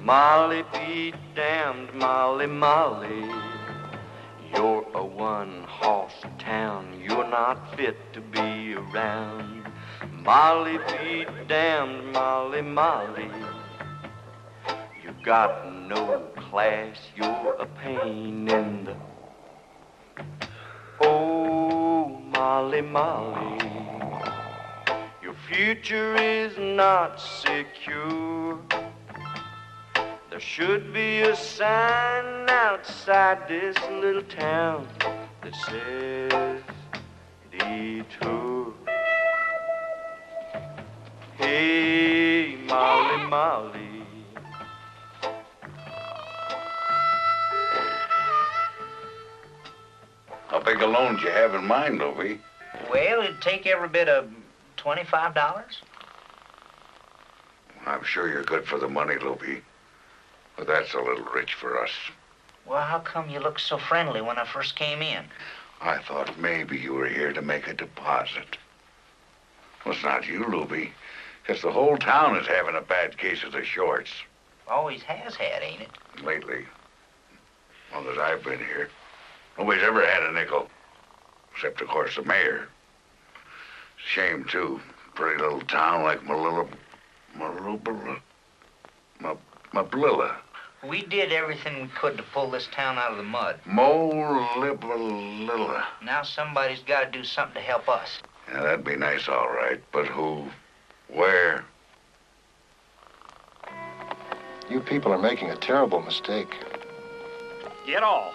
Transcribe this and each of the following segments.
Molly be damned, Molly, Molly. You're a one-horse town. You're not fit to be around. Molly be damned, Molly, Molly. You got no class. You're a pain in the... Oh, Molly, Molly. Your future is not secure. There should be a sign outside this little town that says detour. Hey, Molly, Molly. How big a loan do you have in mind, Louie? Well, it'd take every bit of $25. I'm sure you're good for the money, Louie. But that's a little rich for us. Well, how come you looked so friendly when I first came in? I thought maybe you were here to make a deposit. Well, it's not you, Louie. Because the whole town is having a bad case of the shorts. Always has had, ain't it? Lately. As long as I've been here. Nobody's ever had a nickel. Except, of course, the mayor. Shame, too. Pretty little town like Mablilla. We did everything we could to pull this town out of the mud. Moblilla. Now somebody's got to do something to help us. Yeah, that'd be nice, all right. But who? Where? You people are making a terrible mistake. Get off.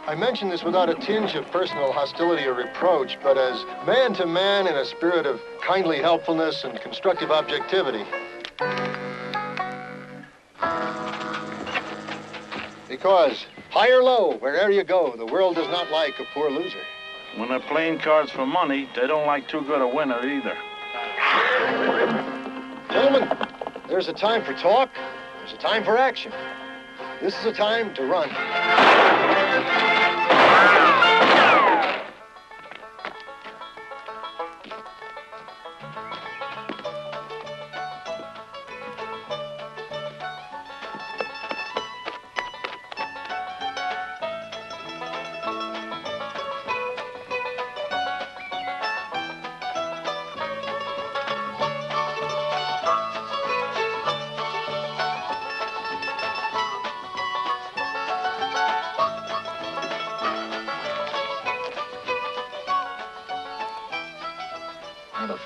I mention this without a tinge of personal hostility or reproach, but as man to man in a spirit of kindly helpfulness and constructive objectivity. Because, high or low, wherever you go, the world does not like a poor loser. When they're playing cards for money, they don't like too good a winner either. Gentlemen, there's a time for talk, there's a time for action. This is a time to run.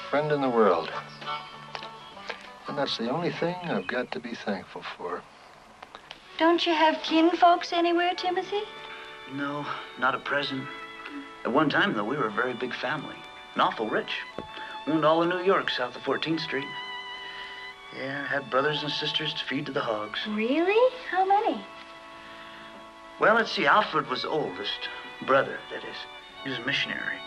Friend in the world. And that's the only thing I've got to be thankful for. Don't you have kinfolks anywhere, Timothy? No, not at present. At one time, though, we were a very big family. And awful rich. Owned all of New York, south of 14th Street. Yeah, had brothers and sisters to feed to the hogs. Really? How many? Well, let's see, Alfred was the oldest. Brother, that is. He was a missionary.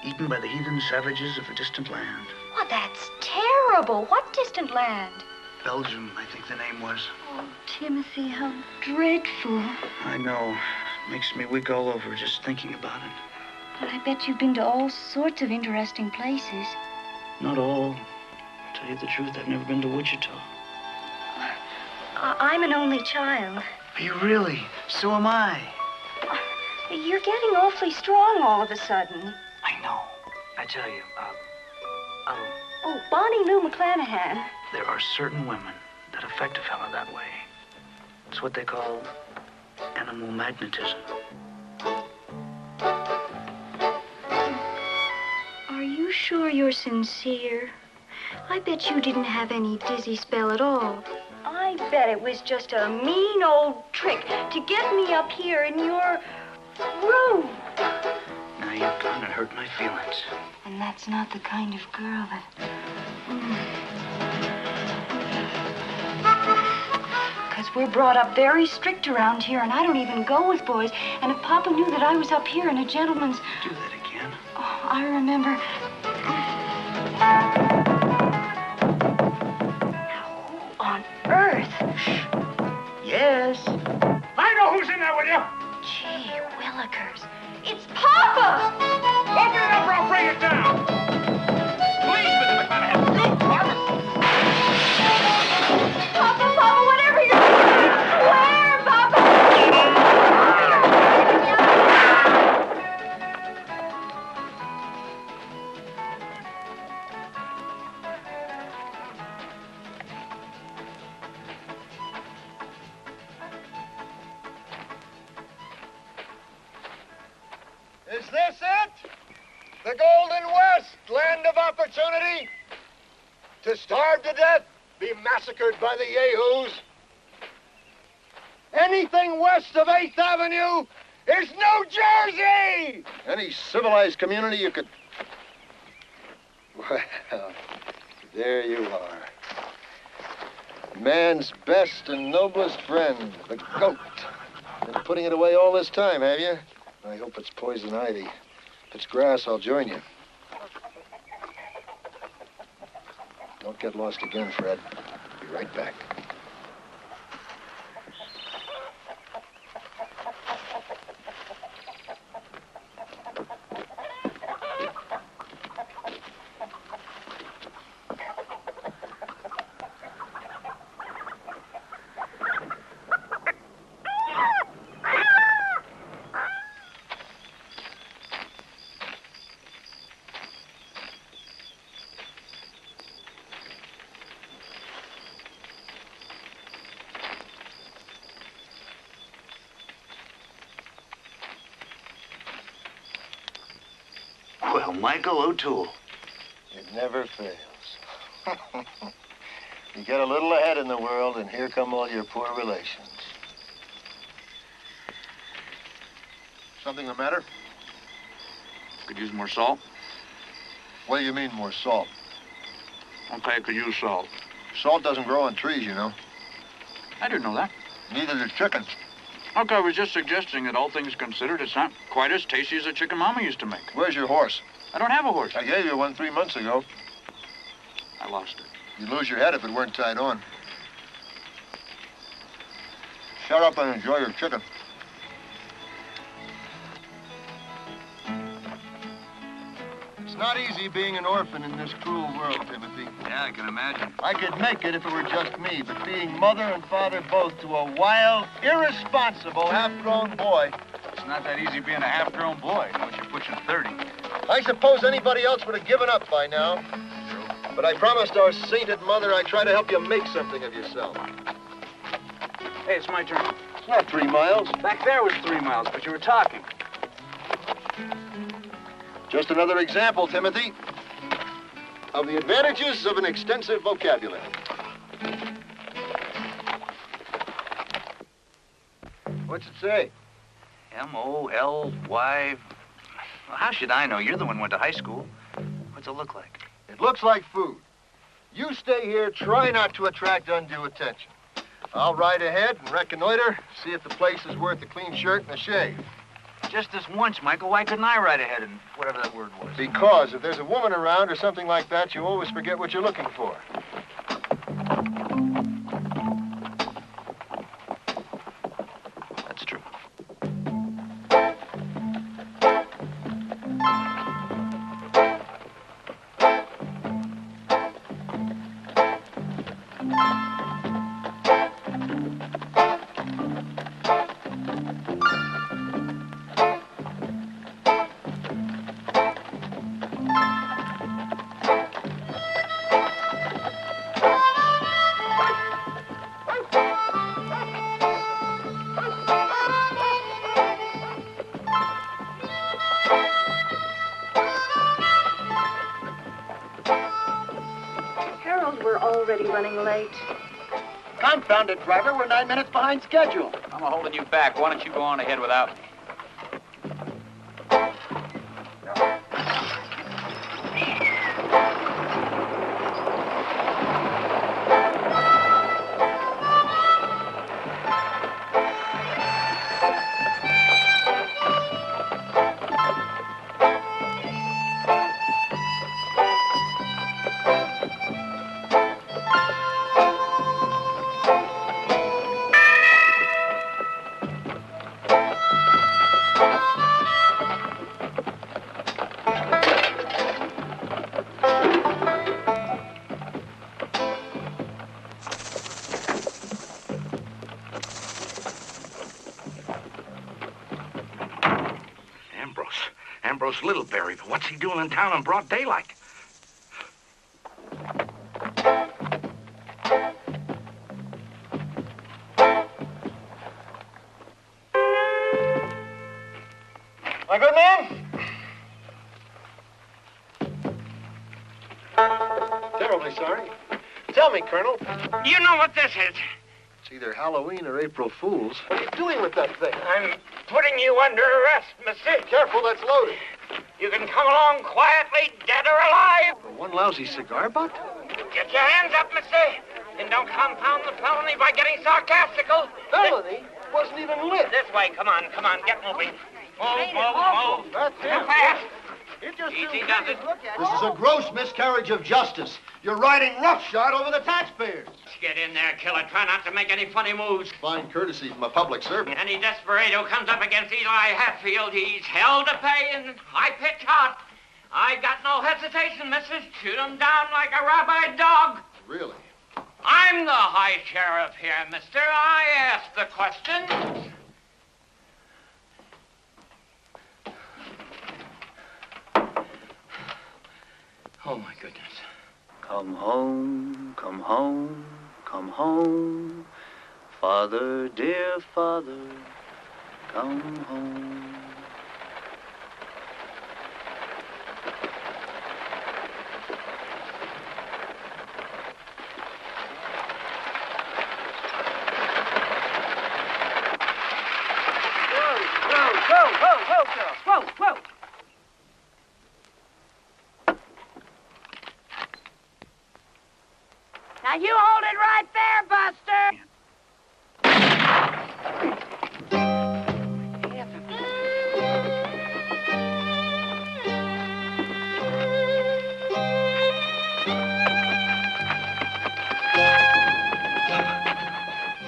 Eaten by the heathen savages of a distant land. Well, that's terrible. What distant land? Belgium, I think the name was. Oh, Timothy, how dreadful. I know. Makes me weak all over just thinking about it. But I bet you've been to all sorts of interesting places. Not all. To tell you the truth, I've never been to Wichita. I'm an only child. Are you really? So am I. You're getting awfully strong all of a sudden. I know. I tell you, Oh, Bonnie Lou McClanahan. there are certain women that affect a fellow that way. It's what they call animal magnetism. Are you sure you're sincere? I bet you didn't have any dizzy spell at all. I bet it was just a mean old trick to get me up here in your room. Now you've kind of hurt my feelings. And that's not the kind of girl that... Because we're brought up very strict around here, and I don't even go with boys. And if Papa knew that I was up here in a gentleman's... Do that again. Oh, I remember... Now, who on earth? Shh. Yes. I know who's in there with you. Gee willikers. It's Papa! Open it up or I'll bring it down. Please, Mr. McClanahan. Scoop, Papa. Papa! Is this it? The Golden West, land of opportunity? To starve to death, be massacred by the yahoos? Anything west of 8th Avenue is New Jersey! Any civilized community you could... Well, there you are. Man's best and noblest friend, the goat. Been putting it away all this time, have you? I hope it's poison ivy. If it's grass, I'll join you. Don't get lost again, Fred. Be right back. Well, Michael O'Toole. It never fails. You get a little ahead in the world, and here come all your poor relations. Something the matter? Could use more salt. What do you mean, more salt? Okay, could use salt. Salt doesn't grow on trees, you know. I didn't know that. Neither do chickens. Okay, I was just suggesting that all things considered, it's not quite as tasty as a chicken Mama used to make. Where's your horse? I don't have a horse. I gave you one 3 months ago. I lost it. You'd lose your head if it weren't tied on. Shut up and enjoy your chicken. It's not easy being an orphan in this cruel world, Timothy. Yeah, I can imagine. I could make it if it were just me, but being mother and father both to a wild, irresponsible, half-grown boy... It's not that easy being a half-grown boy once you're pushing 30. I suppose anybody else would have given up by now. But I promised our sainted mother I'd try to help you make something of yourself. Hey, it's my turn. It's not 3 miles. Back there was 3 miles, but you were talking. Just another example, Timothy, of the advantages of an extensive vocabulary. What's it say? M-O-L-Y... Well, how should I know? You're the one who went to high school. What's it look like? It looks like food. You stay here, try not to attract undue attention. I'll ride ahead and reconnoiter, see if the place is worth a clean shirt and a shave. Just this once, Michael. Why couldn't I ride ahead and whatever that word was? Because if there's a woman around or something like that, you always forget what you're looking for. That's true. Running late. Confound it, driver. We're 9 minutes behind schedule. I'm holding you back. Why don't you go on ahead without me? Littleberry, but what's he doing in town in broad daylight? My good man? Terribly sorry. Tell me, Colonel. Do you know what this is? It's either Halloween or April Fool's. What are you doing with that thing? I'm putting you under arrest, mister. Careful, that's loaded. You can come along quietly, dead or alive. For one lousy cigar butt? Get your hands up, mister. And don't compound the felony by getting sarcastical. Felony? Wasn't even lit. This way, come on, get moving. Move. That's Too it. fast. Easy does it. This is a gross miscarriage of justice. You're riding roughshod over the taxpayers. Get in there, killer. Try not to make any funny moves. Fine courtesy from a public servant. Any desperado comes up against Eli Hatfield, he's hell to pay and high-pitch hot. I got no hesitation, missus. Shoot him down like a rabbi dog. Really? I'm the high sheriff here, mister. I asked the question. Oh, my goodness. Come home, come home, come home. Father, dear father, come home. Whoa. Now you hold it right there, Buster.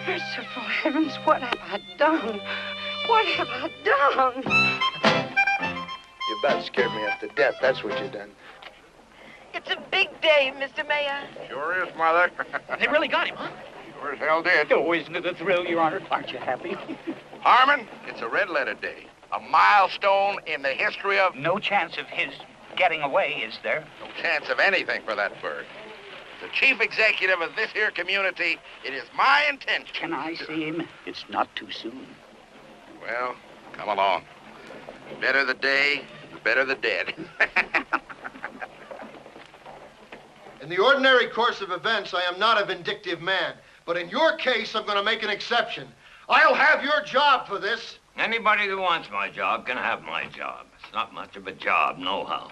Merciful heavens, what have I done? What have I done? You about scared me up to death. That's what you done. It's a big day, Mr. Mayor. Sure is, Mother. They really got him, huh? Sure as hell did. Oh, isn't it a thrill, Your Honor? Aren't you happy? Harmon, it's a red letter day. A milestone in the history of... No chance of his getting away, is there? No chance of anything for that bird. The chief executive of this here community, it is my intention... Can I see him? It's not too soon. Well, come along. Better the day, the better the dead. In the ordinary course of events, I am not a vindictive man. But in your case, I'm going to make an exception. I'll have your job for this. Anybody who wants my job can have my job. It's not much of a job, nohow.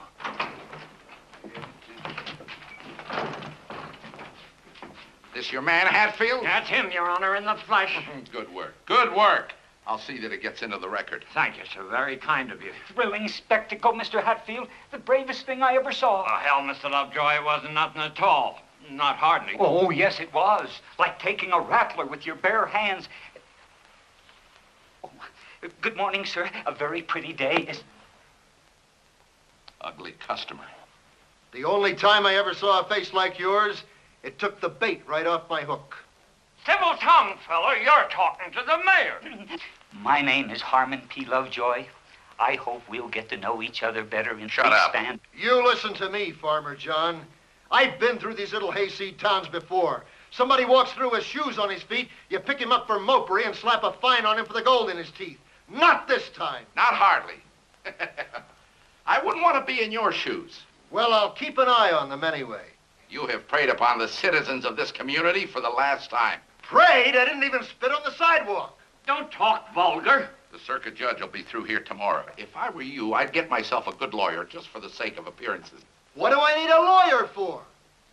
This your man, Hatfield? That's him, Your Honor, in the flesh. Good work. Good work. I'll see that it gets into the record. Thank you, sir. Very kind of you. Thrilling spectacle, Mr. Hatfield. The bravest thing I ever saw. Oh, hell, Mr. Lovejoy, it wasn't nothing at all. Not hardly. Oh, yes, it was. Like taking a rattler with your bare hands. Oh, good morning, sir. A very pretty day. Ugly customer. The only time I ever saw a face like yours, it took the bait right off my hook. Civil tongue, fella. You're talking to the mayor. My name is Harmon P. Lovejoy. I hope we'll get to know each other better in Shut up. stand. You listen to me, Farmer John. I've been through these little hayseed towns before. Somebody walks through with shoes on his feet, you pick him up for mopery and slap a fine on him for the gold in his teeth. Not this time. Not hardly. I wouldn't want to be in your shoes. Well, I'll keep an eye on them anyway. You have preyed upon the citizens of this community for the last time. Prayed? I didn't even spit on the sidewalk. Don't talk vulgar. The circuit judge will be through here tomorrow. If I were you, I'd get myself a good lawyer just for the sake of appearances. What do I need a lawyer for?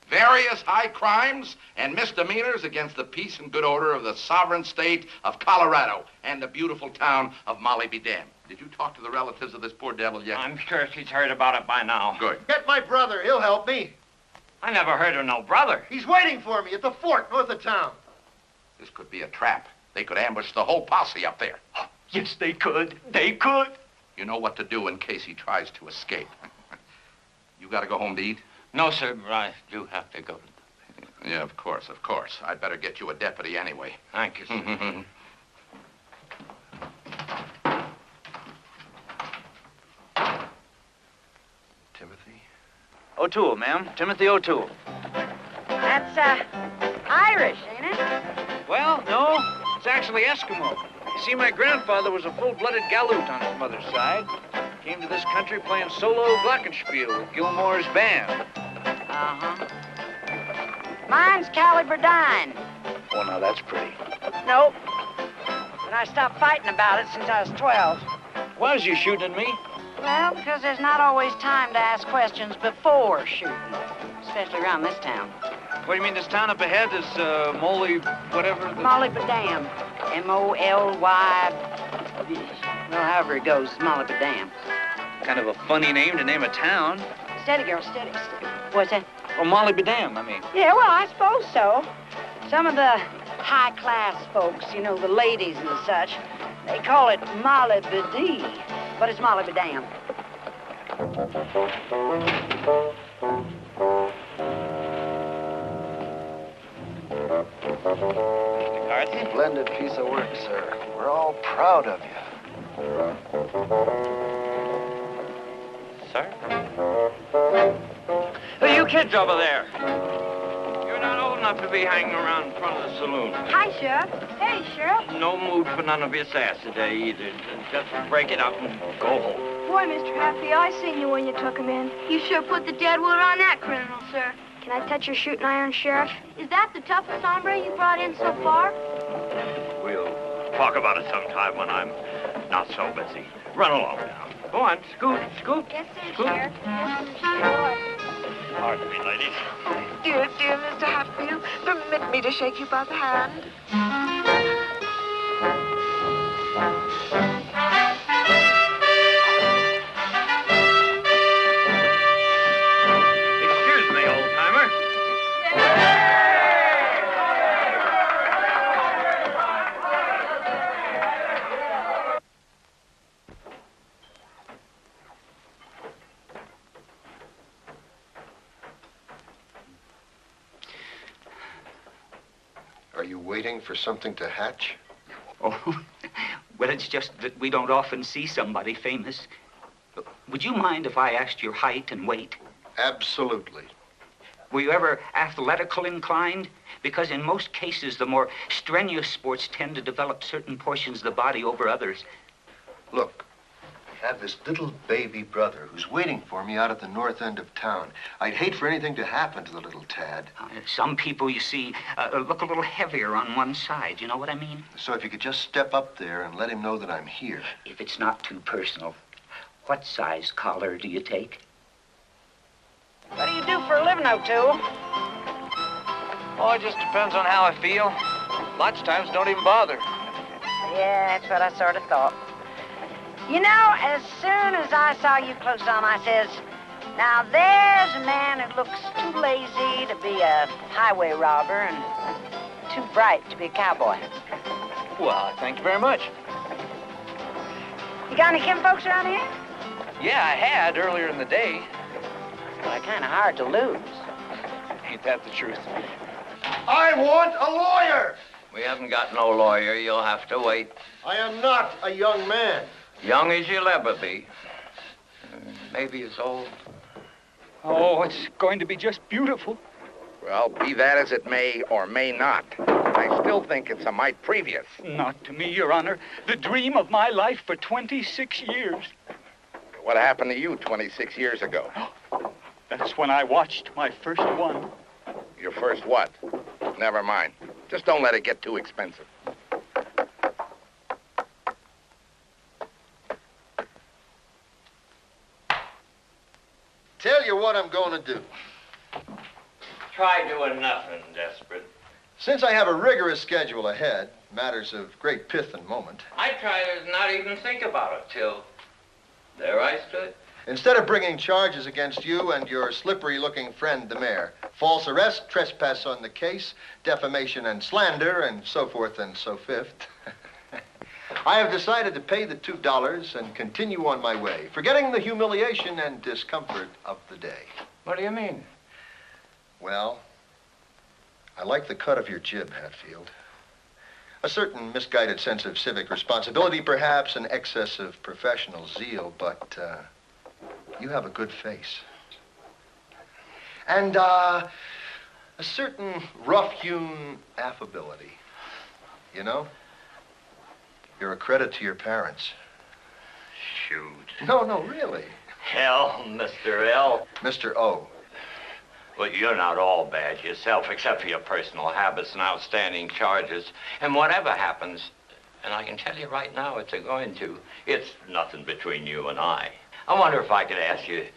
Various high crimes and misdemeanors against the peace and good order of the sovereign state of Colorado and the beautiful town of Molly be damned. Did you talk to the relatives of this poor devil yet? I'm sure she's heard about it by now. Good. Get my brother. He'll help me. I never heard of no brother. He's waiting for me at the fort north of town. This could be a trap. They could ambush the whole posse up there. Yes, they could. They could. You know what to do in case he tries to escape. You got to go home to eat? No, sir, but I do have to go. Yeah, of course. I'd better get you a deputy anyway. Thank you, sir. Timothy? O'Toole, ma'am. Timothy O'Toole. That's, Irish, ain't it? Well, no, it's actually Eskimo. See, my grandfather was a full-blooded galoot on his mother's side. Came to this country playing solo glockenspiel with Gilmore's band. Uh-huh. Mine's Caliberdine. Oh, now that's pretty. Nope. But I stopped fighting about it since I was 12. Why was you shooting at me? Well, because there's not always time to ask questions before shooting, especially around this town. What do you mean, this town up ahead is, Molly, whatever? Molly Badam. M-O-L-Y... Well, however it goes, Molly Badam. Kind of a funny name to name a town. Steady, girl, steady. What's that? Oh, Molly Badam, I mean. Yeah, well, I suppose so. Some of the high-class folks, you know, the ladies and such, they call it Molly Badee, but it's Molly Badam. Mr. Carthy? Splendid piece of work, sir. We're all proud of you. Sir? Hey, you kids over there. You're not old enough to be hanging around in front of the saloon. Hi, Sheriff. Hey, Sheriff. No mood for none of your sass today either. Just break it up and go home. Boy, Mr. Hatfield, I seen you when you took him in. You sure put the dead wood on that criminal, sir. Can I touch your shooting iron, Sheriff? Is that the toughest hombre you brought in so far? We'll talk about it sometime when I'm not so busy. Run along now. Go on, scoot, scoot. Yes, sir, scoot. Sheriff. Yes, sir, Sheriff. Pardon me, ladies. Dear, dear Mr. Hatfield, permit me to shake you by the hand. Excuse me, old-timer. Are you waiting for something to hatch? Oh, well, it's just that we don't often see somebody famous. Would you mind if I asked your height and weight? Absolutely. Were you ever athletical inclined? Because in most cases, the more strenuous sports tend to develop certain portions of the body over others. Look, I have this little baby brother who's waiting for me out at the north end of town. I'd hate for anything to happen to the little tad. Some people, you see, look a little heavier on one side. You know what I mean? So if you could just step up there and let him know that I'm here. If it's not too personal, what size collar do you take? What do you do for a living, O2? Oh, it just depends on how I feel. Lots of times don't even bother. Yeah, that's what I sort of thought. You know, as soon as I saw you close on, I says, now there's a man who looks too lazy to be a highway robber and too bright to be a cowboy. Well, thank you very much. You got any kinfolks around here? Yeah, I had earlier in the day. Well, they're kind of hard to lose. Ain't that the truth? I want a lawyer! We haven't got no lawyer. You'll have to wait. I am not a young man. Young as you'll ever be. Maybe as old. Oh, it's going to be just beautiful. Well, be that as it may or may not, I still think it's a mite previous. Not to me, Your Honor. The dream of my life for 26 years. What happened to you 26 years ago? That's when I watched my first one. Your first what? Never mind. Just don't let it get too expensive. Tell you what I'm going to do. Try doing nothing, Desperate. Since I have a rigorous schedule ahead, matters of great pith and moment, I try to not even think about it till there I stood. instead of bringing charges against you and your slippery-looking friend, the mayor, false arrest, trespass on the case, defamation and slander, and so forth and so fifth, I have decided to pay the $2 and continue on my way, forgetting the humiliation and discomfort of the day. What do you mean? Well, I like the cut of your jib, Hatfield. A certain misguided sense of civic responsibility, perhaps, an excess of professional zeal, but you have a good face. And a certain rough-hewn affability, you know? You're a credit to your parents. Shoot. No, really. Hell, Mr. L. Mr. O. Well, you're not all bad yourself, except for your personal habits and outstanding charges. And whatever happens, and I can tell you right now it's going to, it's nothing between you and I. I wonder if I could ask you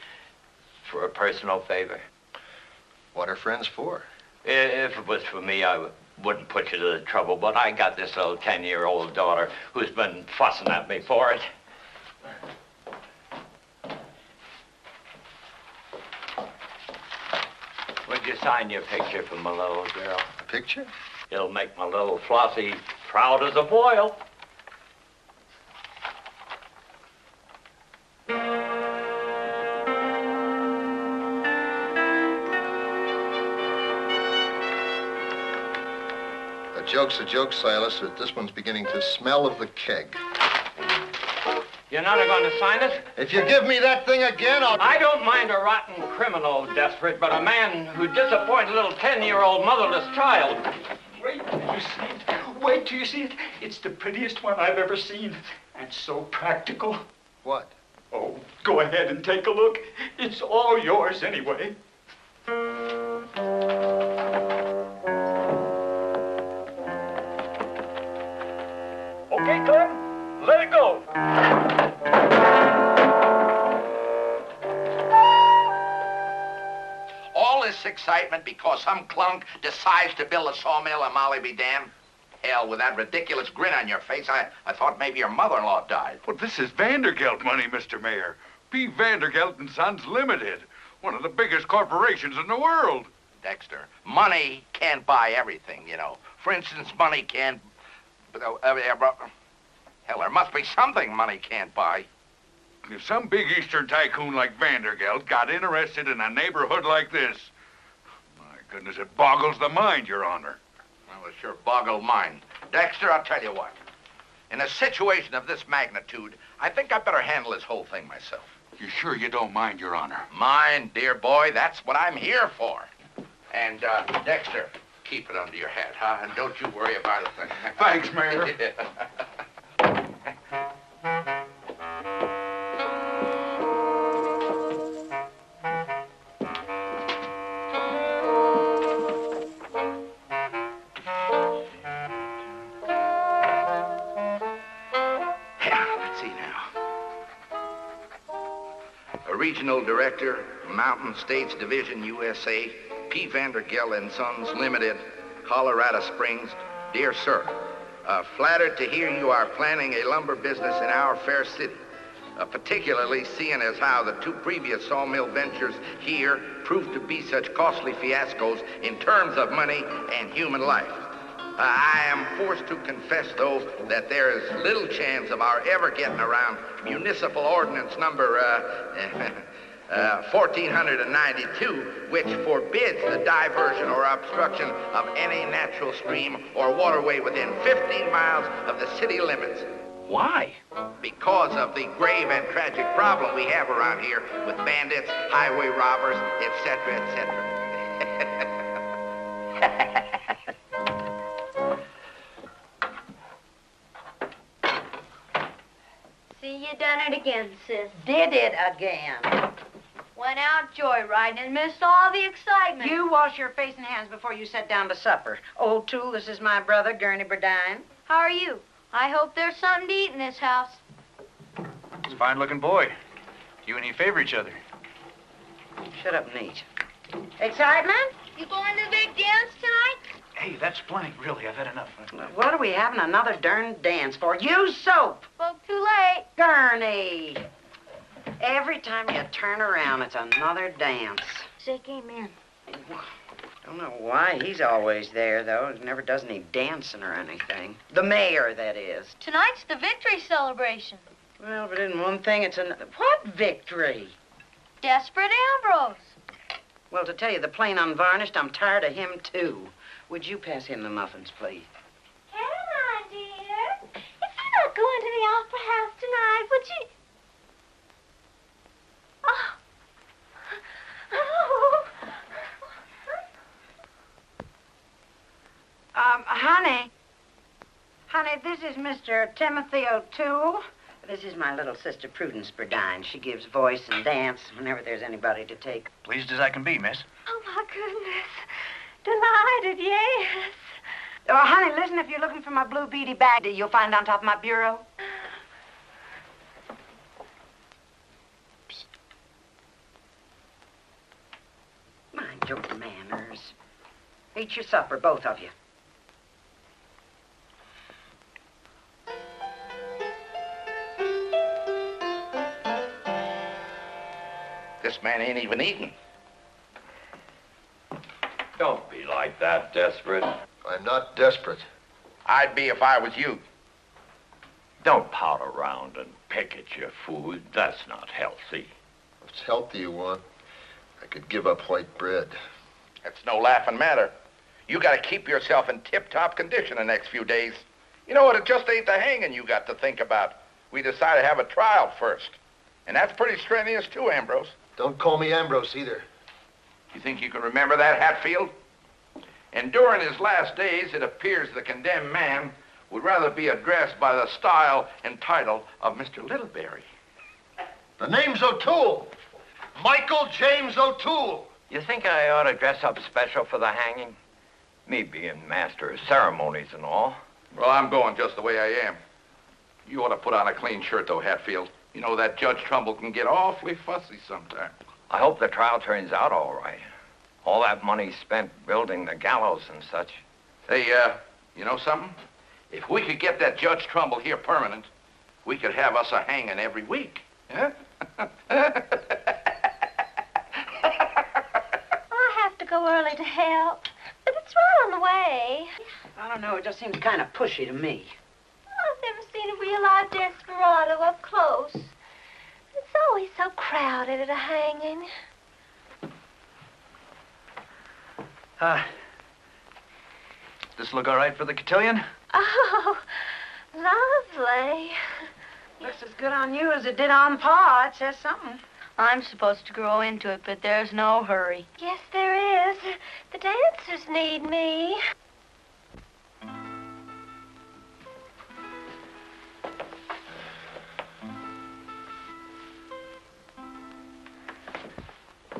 for a personal favor. What are friends for? If it was for me, I wouldn't put you to the trouble, but I got this little 10-year-old daughter who's been fussing at me for it. Would you sign your picture for my little girl? A picture? It'll make my little Flossie proud as a boil. A joke's a joke, Silas, but this one's beginning to smell of the keg. You're not going to sign it? If you give me that thing again, I'll... I don't mind a rotten criminal, Desperate, but a man who disappoints a little 10-year-old motherless child. Wait till you see it. Wait till you see it. It's the prettiest one I've ever seen. And so practical. What? Oh, go ahead and take a look. It's all yours anyway. Okay, Clem, let it go. All this excitement because some clunk decides to build a sawmill in Molly be damned? Hell, with that ridiculous grin on your face, I thought maybe your mother-in-law died. Well, this is Vandergelt money, Mr. Mayor. P. Vandergelt and Sons Limited, one of the biggest corporations in the world. Dexter, money can't buy everything, you know. For instance, money can't... Hell, there must be something money can't buy. If some big Eastern tycoon like Vandergelt got interested in a neighborhood like this, my goodness, it boggles the mind, Your Honor. Well, it sure boggled mine. Dexter, I'll tell you what. In a situation of this magnitude, I think I better handle this whole thing myself. You sure you don't mind, Your Honor? Mind, dear boy, that's what I'm here for. And, Dexter, keep it under your hat, huh? And don't you worry about a thing. Thanks, Mayor. Regional Director, Mountain States Division, USA, P. Vandergelt and Sons Limited, Colorado Springs. Dear sir, flattered to hear you are planning a lumber business in our fair city, particularly seeing as how the two previous sawmill ventures here proved to be such costly fiascos in terms of money and human life. I am forced to confess, though, that there is little chance of our ever getting around municipal ordinance number 1492, which forbids the diversion or obstruction of any natural stream or waterway within 15 miles of the city limits. Why? Because of the grave and tragic problem we have around here with bandits, highway robbers, etc., etc. See, you done it again, sis. Did it again. Went out joyriding and missed all the excitement. You wash your face and hands before you sit down to supper. Old Tool, this is my brother, Gurney Burdine. How are you? I hope there's something to eat in this house. He's a fine-looking boy. You and he favor each other. Shut up and eat. Excitement? You going to the big dance tonight? Hey, that's plenty. Really, I've had enough. What are we having another darn dance for? Use soap. Spoke too late. Gurney. Every time you turn around, it's another dance. Say, came in. Don't know why he's always there, though. He never does any dancing or anything. The mayor, that is. Tonight's the victory celebration. Well, but in one thing, it's another. What victory? Desperate Ambrose. Well, to tell you the plain unvarnished, I'm tired of him, too. Would you pass him the muffins, please? Caroline, dear. If you're not going to the opera house tonight, would you... Oh. Oh. Honey. Honey, Hi, this is Mr. Timothy O'Toole. This is my little sister, Prudence Burdine. She gives voice and dance whenever there's anybody to take. Pleased as I can be, miss. Oh, my goodness. Delighted, yes. Oh, honey, listen, if you're looking for my blue beady bag, you'll find it on top of my bureau. Psst. Mind your manners. Eat your supper, both of you. This man ain't even eating. Don't be like that, desperate. I'm not desperate. I'd be if I was you. Don't pout around and pick at your food. That's not healthy. If it's healthy you want, I could give up white bread. That's no laughing matter. You gotta keep yourself in tip-top condition the next few days. You know what, it just ain't the hanging you got to think about. We decided to have a trial first. And that's pretty strenuous too, Ambrose. Don't call me Ambrose either. You think you can remember that, Hatfield? And during his last days, it appears the condemned man would rather be addressed by the style and title of Mr. Littleberry. The name's O'Toole. Michael James O'Toole. You think I ought to dress up special for the hanging? Me being master of ceremonies and all. Well, I'm going just the way I am. You ought to put on a clean shirt, though, Hatfield. You know, that Judge Trumbull can get awfully fussy sometimes. I hope the trial turns out all right. All that money spent building the gallows and such. Hey, you know something? If we could get that Judge Trumbull here permanent, we could have us a hanging every week. Yeah? I have to go early to help, but it's right on the way. I don't know, it just seems kind of pushy to me. I've never seen a real live desperado up close. It's always so crowded at a hanging. This look all right for the cotillion? Oh, lovely. Looks as good on you as it did on Pa. It says something. I'm supposed to grow into it, but there's no hurry. Yes, there is. The dancers need me.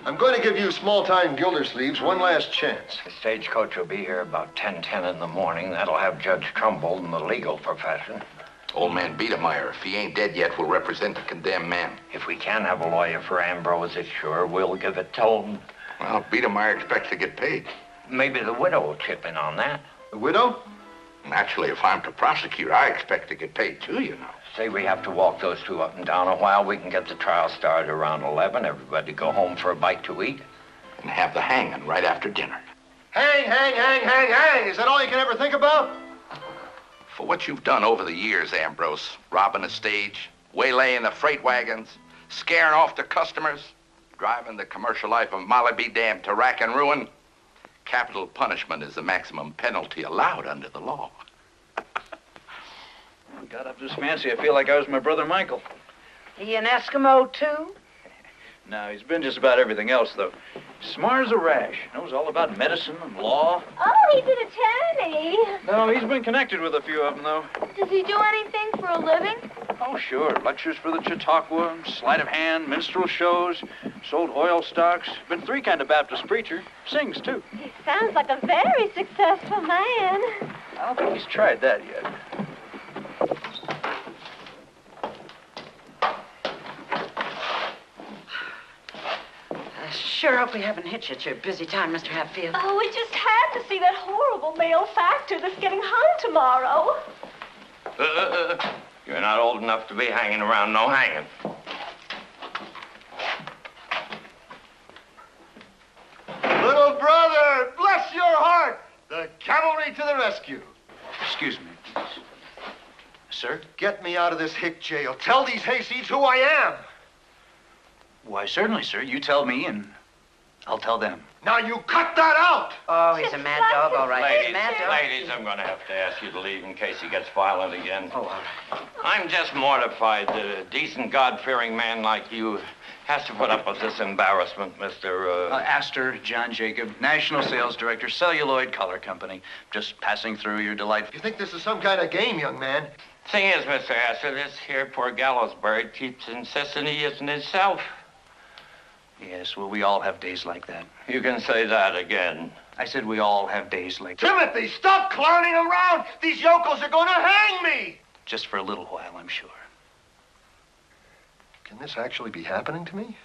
I'm going to give you small-time Gildersleeves one last chance. The stagecoach will be here about 10:10 in the morning. That'll have Judge Trumbull in the legal profession. Old man Biedermeyer, if he ain't dead yet, will represent the condemned man. If we can have a lawyer for Ambrose, it sure will give it tone. Well, Biedermeyer expects to get paid. Maybe the widow will chip in on that. The widow? Naturally, if I'm to prosecute, I expect to get paid too, you know. Say we have to walk those two up and down a while. We can get the trial started around 11. Everybody go home for a bite to eat. And have the hanging right after dinner. Hang, hang, hang, hang, hang. Is that all you can ever think about? For what you've done over the years, Ambrose, robbing a stage, waylaying the freight wagons, scaring off the customers, driving the commercial life of Molly be damned to rack and ruin, capital punishment is the maximum penalty allowed under the law. I got up this fancy. I feel like I was my brother Michael. He an Eskimo, too? No, he's been just about everything else, though. Smart as a rash. Knows all about medicine and law. Oh, he's an attorney. No, he's been connected with a few of them, though. Does he do anything for a living? Oh, sure. Lectures for the Chautauqua, sleight of hand, minstrel shows, sold oil stocks. Been 3 kind of Baptist preacher. Sings, too. He sounds like a very successful man. I don't think he's tried that yet. I sure hope we haven't hit you at your busy time, Mr. Hatfield. Oh, we just had to see that horrible male factor that's getting hung tomorrow. You're not old enough to be hanging around no hanging. Little brother, bless your heart. The cavalry to the rescue. Excuse me, please. Sir? Get me out of this hick jail. Tell these hayseeds who I am. Why, certainly, sir. You tell me and I'll tell them. Now you cut that out! Oh, he's a mad dog, all right. He's a mad dog. Ladies, I'm going to have to ask you to leave in case he gets violent again. Oh, all right. I'm just mortified that a decent, God-fearing man like you has to put up with this embarrassment, Mr. Astor, John Jacob, National Sales Director, Celluloid Color Company. Just passing through your delightful... You think this is some kind of game, young man? Thing is, Mr. Astor, this here poor gallows bird keeps insisting he isn't himself. Yes, well, we all have days like that. You can say that again. I said we all have days like that. Timothy, stop clowning around! These yokels are going to hang me! Just for a little while, I'm sure. Can this actually be happening to me?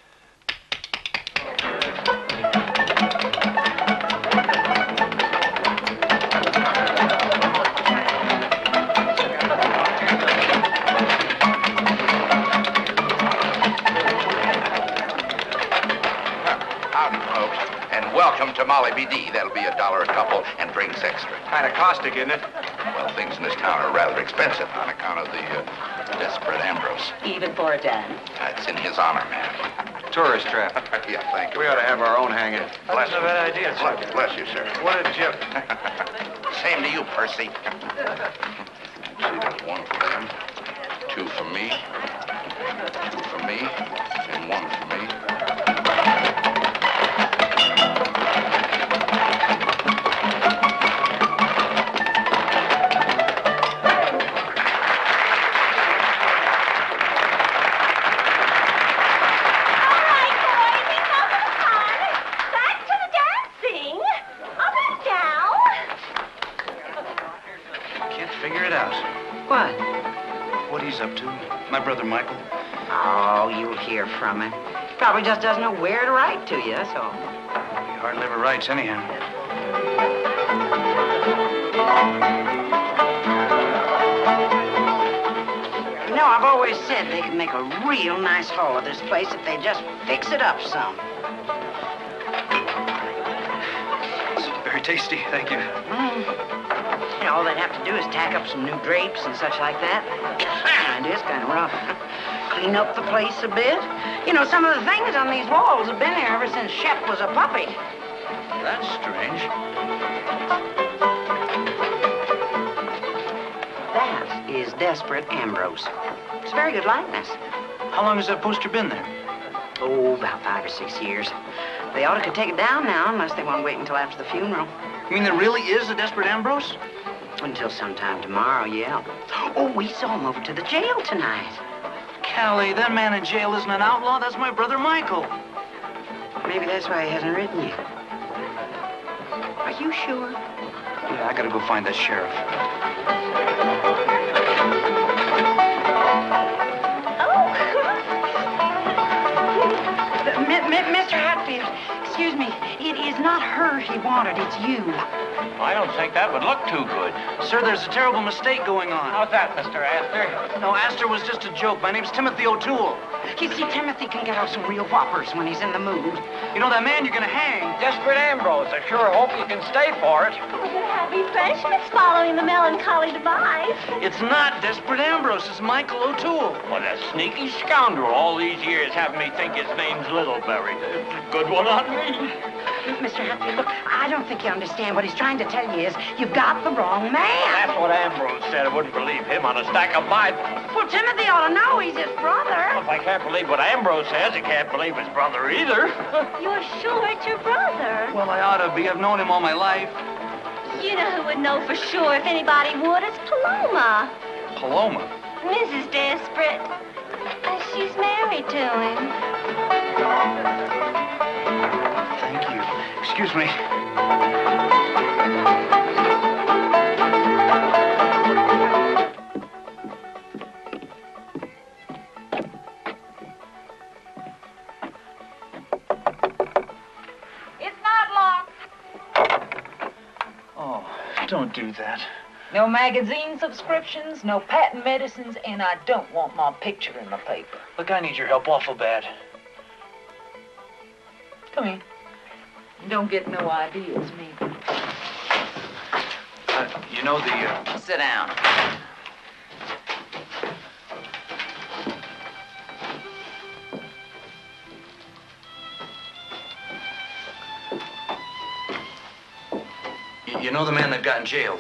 Welcome to Molly BD. That'll be $1 a couple and drinks extra. Kind of caustic, isn't it? Well, things in this town are rather expensive on account of the desperate Ambrose. Even for a dime. It's in his honor, ma'am. Tourist trap. Yeah, thank you. We ought to have our own hanging. Bless That's a bad idea, sir. Bless you, sir. What a jip. Same to you, Percy. See, there's one for them, 2 for me, 2 for me, and 1 for me. Up to my brother Michael. Oh, you'll hear from him. Probably just doesn't know where to write to you, that's all. He hardly ever writes anyhow. You know, I've always said they could make a real nice haul of this place if they just fix it up some. It's very tasty, thank you. You know, all they'd have to do is tack up some new drapes and such like that. It is kind of rough. Clean up the place a bit. You know, some of the things on these walls have been there ever since Shep was a puppy. That's strange. That is Desperate Ambrose. It's a very good likeness. How long has that poster been there? Oh, about 5 or 6 years. They ought to could take it down now, unless they want to wait until after the funeral. You mean there really is a Desperate Ambrose? Until sometime tomorrow, yeah. Oh, we saw him over to the jail tonight. Callie, that man in jail isn't an outlaw. That's my brother Michael. Maybe that's why he hasn't written you. Are you sure? Yeah, I gotta go find that sheriff. Mr. Hatfield, excuse me. It is not her he wanted, it's you. I don't think that would look too good. Sir, there's a terrible mistake going on. How's that, Mr. Astor? No, Astor was just a joke. My name's Timothy O'Toole. You see, Timothy can get out some real whoppers when he's in the mood. You know that man you're gonna hang? Desperate Ambrose. I sure hope you can stay for it. We'll have refreshments following the melancholy device. It's not Desperate Ambrose. It's Michael O'Toole. What a sneaky scoundrel. All these years having me think his name's Littleberry. Good one on me. Mr. Hatfield, look, I don't think you understand. What he's trying to tell you is you've got the wrong man. That's what Ambrose said. I wouldn't believe him on a stack of Bibles. Well, Timothy ought to know he's his brother. Well, if I can't believe what Ambrose says, I can't believe his brother either. You're sure it's your brother? Well, I ought to be. I've known him all my life. You know who would know for sure if anybody would? It's Paloma. Paloma? Mrs. Desperate. She's married to him. Thank you. Excuse me. It's not locked. Oh, don't do that. No magazine subscriptions, no patent medicines, and I don't want my picture in the paper. Look, I need your help awful bad. Come in. Don't get no ideas, maybe. You know the, Sit down. You know the man they've got in jail?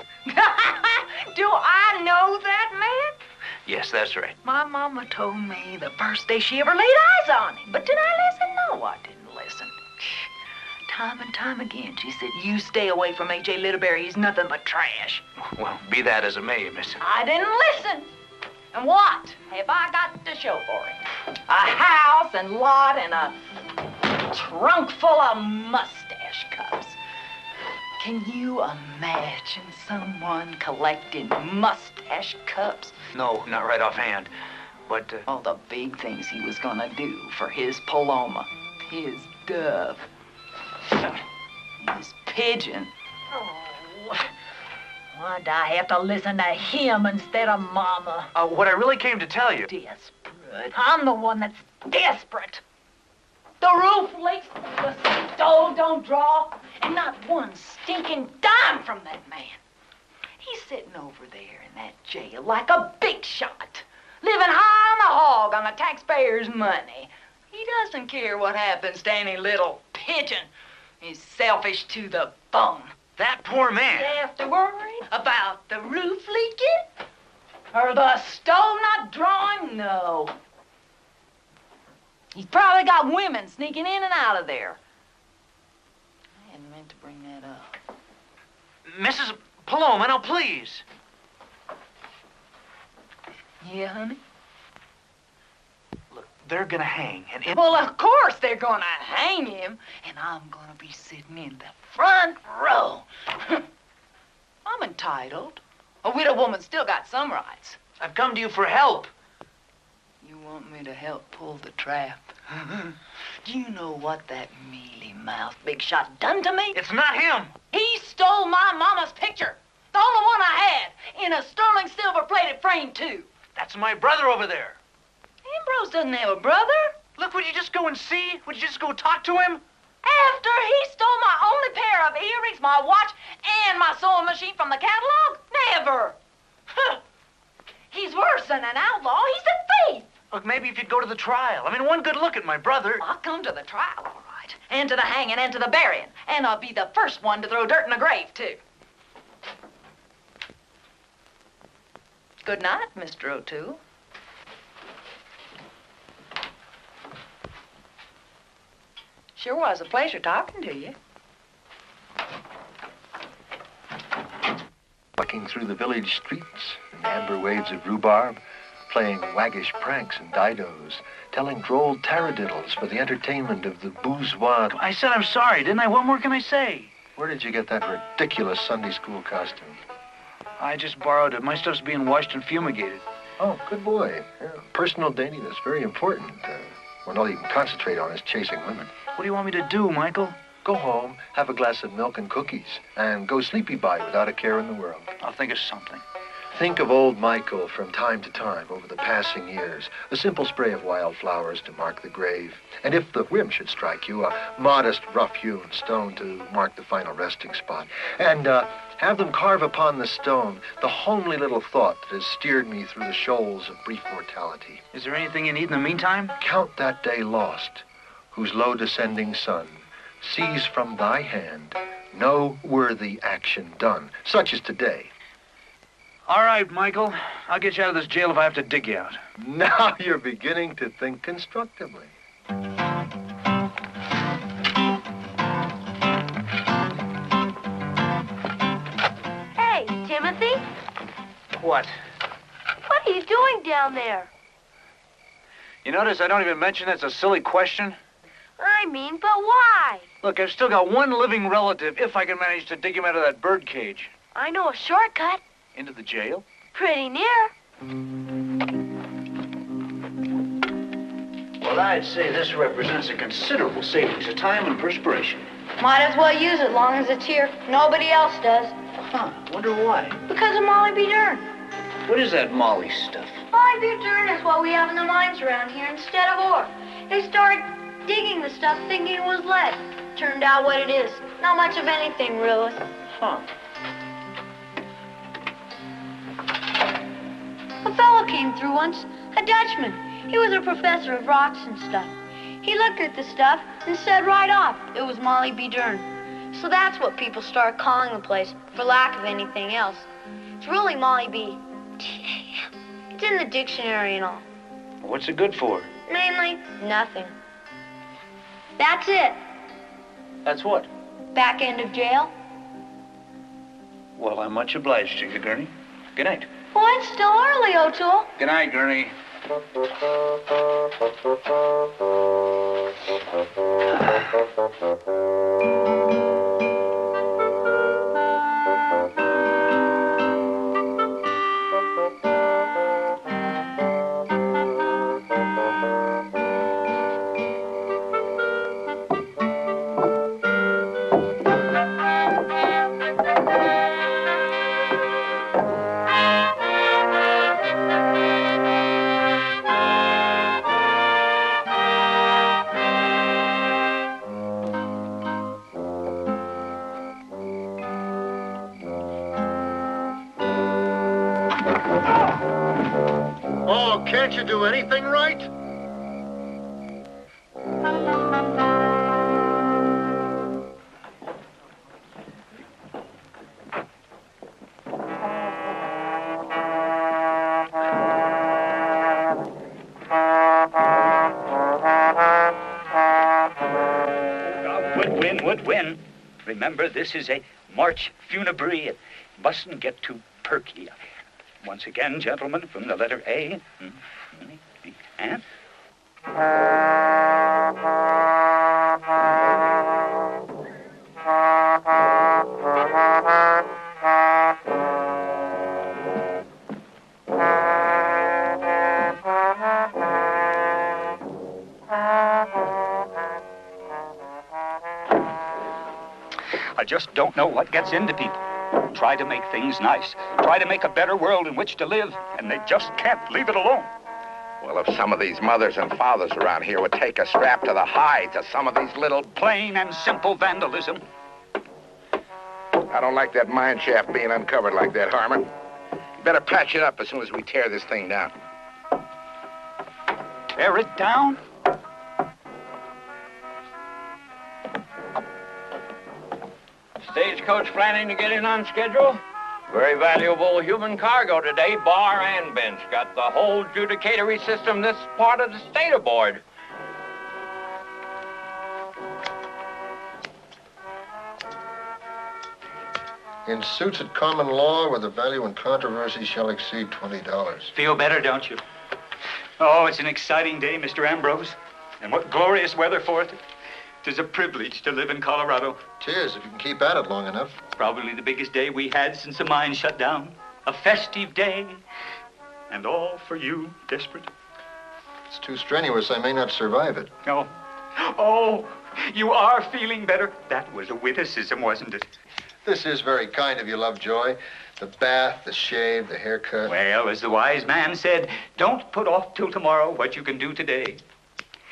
Do I know that man? Yes, that's right. My mama told me the first day she ever laid eyes on him. But did I listen? No, I didn't listen. Time and time again, she said, you stay away from A.J. Littleberry. He's nothing but trash. Well, be that as it may, miss. I didn't listen. And what have I got to show for it? A house and lot and a trunk full of mustache cups. Can you imagine someone collecting mustache cups? No, not right offhand. But, all the big things he was gonna do for his Paloma, his dove, his pigeon. Oh, why'd I have to listen to him instead of Mama? what I really came to tell you... Desperate. I'm the one that's desperate. The roof leaks, the stove don't draw, and not one stinking dime from that man. He's sitting over there in that jail like a big shot, living high on the hog on the taxpayers' money. He doesn't care what happens to any little pigeon. He's selfish to the bone. That poor man. You have to worry about the roof leaking? Or the stove not drawing? No. He's probably got women sneaking in and out of there. I hadn't meant to bring that up. Mrs. Paloma, now please. Yeah, honey? Look, they're gonna hang, and Well, of course they're gonna hang him, and I'm gonna be sitting in the front row. I'm entitled. A widow woman's still got some rights. I've come to you for help. You want me to help pull the trap? Do you know what that mealy-mouthed big shot done to me? It's not him. He stole my mama's picture. The only one I had, in a sterling silver-plated frame, too. That's my brother over there. Ambrose doesn't have a brother. Look, would you just go and see? Would you just go talk to him? After he stole my only pair of earrings, my watch, and my sewing machine from the catalog? Never. He's worse than an outlaw. He's a thief. Look, maybe if you'd go to the trial. I mean, one good look at my brother. I'll come to the trial, all right. And to the hanging and to the burying. And I'll be the first one to throw dirt in the grave, too. Good night, Mr. O'Toole. Sure was a pleasure talking to you. Walking through the village streets in amber waves of rhubarb, playing waggish pranks and didos, telling droll taradiddles for the entertainment of the bourgeois. I said I'm sorry, didn't I? What more can I say? Where did you get that ridiculous Sunday school costume? I just borrowed it. My stuff's being washed and fumigated. Oh, good boy. Yeah, personal daintiness, very important. When all you can concentrate on is chasing women. What do you want me to do, Michael? Go home, have a glass of milk and cookies, and go sleepy by without a care in the world. I'll think of something. Think of old Michael from time to time over the passing years. A simple spray of wildflowers to mark the grave. And if the whim should strike you, a modest, rough-hewn stone to mark the final resting spot. And have them carve upon the stone the homely little thought that has steered me through the shoals of brief mortality. Is there anything you need in the meantime? Count that day lost, whose low descending sun sees from thy hand no worthy action done, such as today. All right, Michael. I'll get you out of this jail if I have to dig you out. Now you're beginning to think constructively. Hey, Timothy, What? what are you doing down there? You notice I don't even mention it's a silly question? I mean, but why? Look, I've still got one living relative if I can manage to dig him out of that bird cage. I know a shortcut. Into the jail? Pretty near. Well, I'd say this represents a considerable savings of time and perspiration. Might as well use it long as it's here. Nobody else does. Huh, wonder why. Because of Molly B. Dern. What is that Molly stuff? Molly B. Dern is what we have in the mines around here instead of ore. They started digging the stuff thinking it was lead. Turned out what it is. Not much of anything, really. Huh. A fellow came through once, a Dutchman. He was a professor of rocks and stuff. He looked at the stuff and said right off it was Molly B. Dern. So that's what people started calling the place, for lack of anything else. It's really Molly B. T-A-M. It's in the dictionary and all. What's it good for? Mainly, nothing. That's it. That's what? Back end of jail. Well, I'm much obliged to you, Gurney. Good night. Well, it's still early, O'Toole. Good night, Gurney. Oh, can't you do anything right? Would win. Remember, this is a march funebree. It mustn't get too perky. Once again, gentlemen, from the letter A. And? I just don't know what gets into people. Try to make things nice. Try to make a better world in which to live, and they just can't leave it alone. Well, if some of these mothers and fathers around here would take a strap to the hides of some of these little... Plain and simple vandalism. I don't like that mine shaft being uncovered like that, Harmon. You better patch it up as soon as we tear this thing down. Tear it down? Stagecoach planning to get in on schedule? Very valuable human cargo today, bar and bench. Got the whole judicatory system this part of the state aboard. In suits at common law where the value in controversy shall exceed $20. Feel better, don't you? Oh, it's an exciting day, Mr. Ambrose. And what glorious weather for it. 'Tis a privilege to live in Colorado. 'Tis, if you can keep at it long enough. Probably the biggest day we had since the mine shut down. A festive day. And all for you, Desperate. It's too strenuous. I may not survive it. Oh. Oh, you are feeling better. That was a witticism, wasn't it? This is very kind of you, Lovejoy. The bath, the shave, the haircut. Well, as the wise man said, don't put off till tomorrow what you can do today.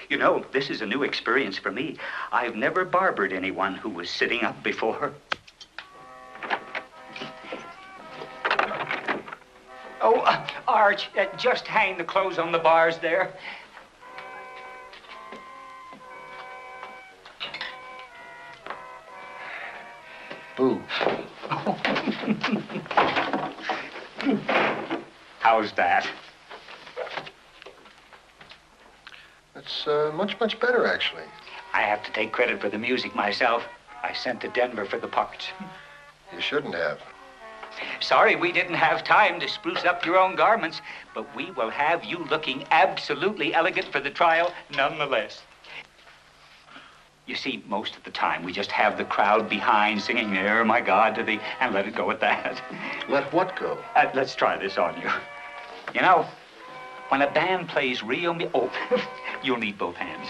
You know, this is a new experience for me. I've never barbered anyone who was sitting up before. Oh, Arch, just hang the clothes on the bars there. Boo. How's that? It's much better, actually. I have to take credit for the music myself. I sent to Denver for the parts. You shouldn't have. Sorry we didn't have time to spruce up your own garments, but we will have you looking absolutely elegant for the trial nonetheless. You see, most of the time, we just have the crowd behind singing, "There, my God," to the, and let it go at that. Let what go? Let's try this on you. You know, when a band plays real oh, you'll need both hands.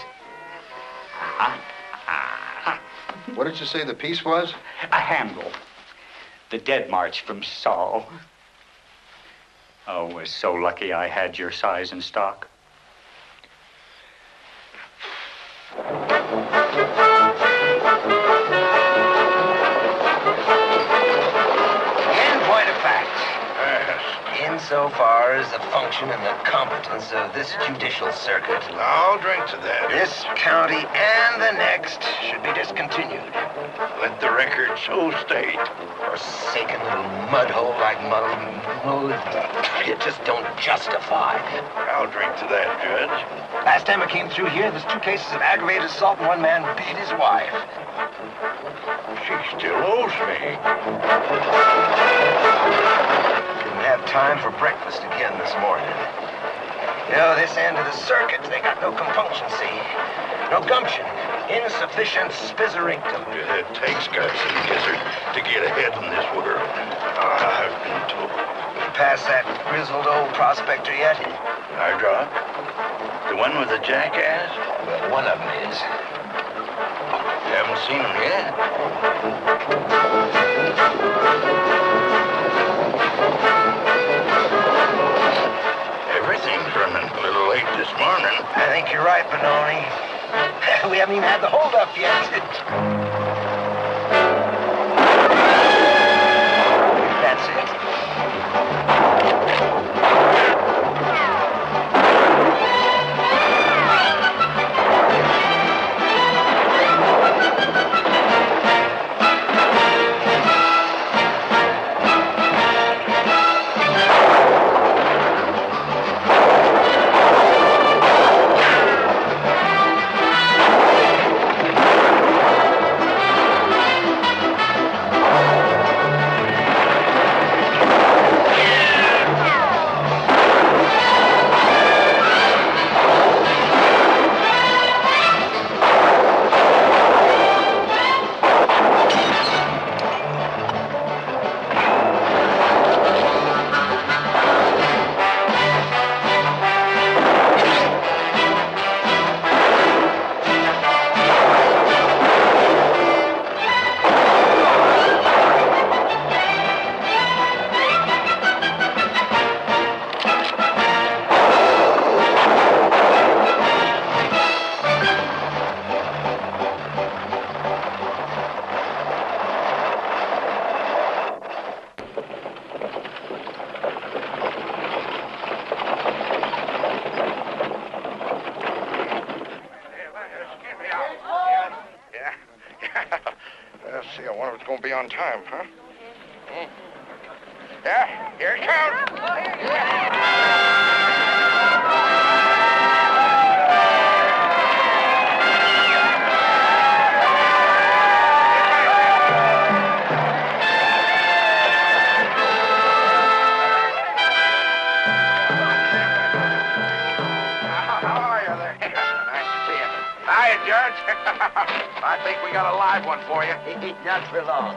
What did you say the piece was? A Handel. The Dead March from Saul. Oh, was so lucky I had your size and stock. In point of fact, in so far as the function and the competence of this judicial circuit. I'll drink to that. This county and the next should be discontinued. Let the record so state. Forsaken little mud hole like you just don't justify. I'll drink to that, Judge. Last time I came through here, there's 2 cases of aggravated assault and 1 man beat his wife. She still owes me. Didn't have time for breakfast again this morning. You know, this end of the circuit, they got no compunction, see? No gumption. Insufficient spizzerectum. It takes guts and gizzard to get ahead in this world. I've been told. You past that grizzled old prospector yet? I draw. The one with the jackass? Well, one of them is. You haven't seen him yet? Everything's running a little late this morning. I think you're right, Benoni. We haven't even had the hold-up yet. That's it. On time, huh? Yeah, here it comes. How are you there? Nice to see you. Hiya, Judge. I think we got a live one for you. Not for long.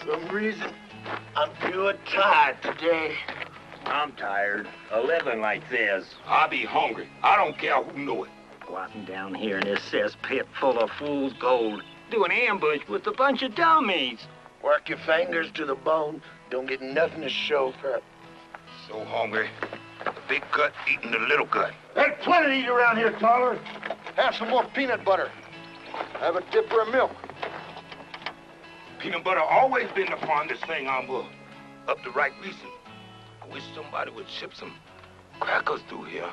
Some reason, I'm pure tired today. I'm tired of living like this. I be hungry. I don't care who know it. Squatting down here in this cesspit full of fool's gold, doing ambush with a bunch of dummies. Work your fingers to the bone. Don't get nothing to show for it. So hungry. The big gut eating the little gut. There's plenty to eat around here, Toller. Have some more peanut butter. Have a dipper of milk. Peanut butter always been the fondest thing on board. Up the right reason. I wish somebody would ship some crackers through here.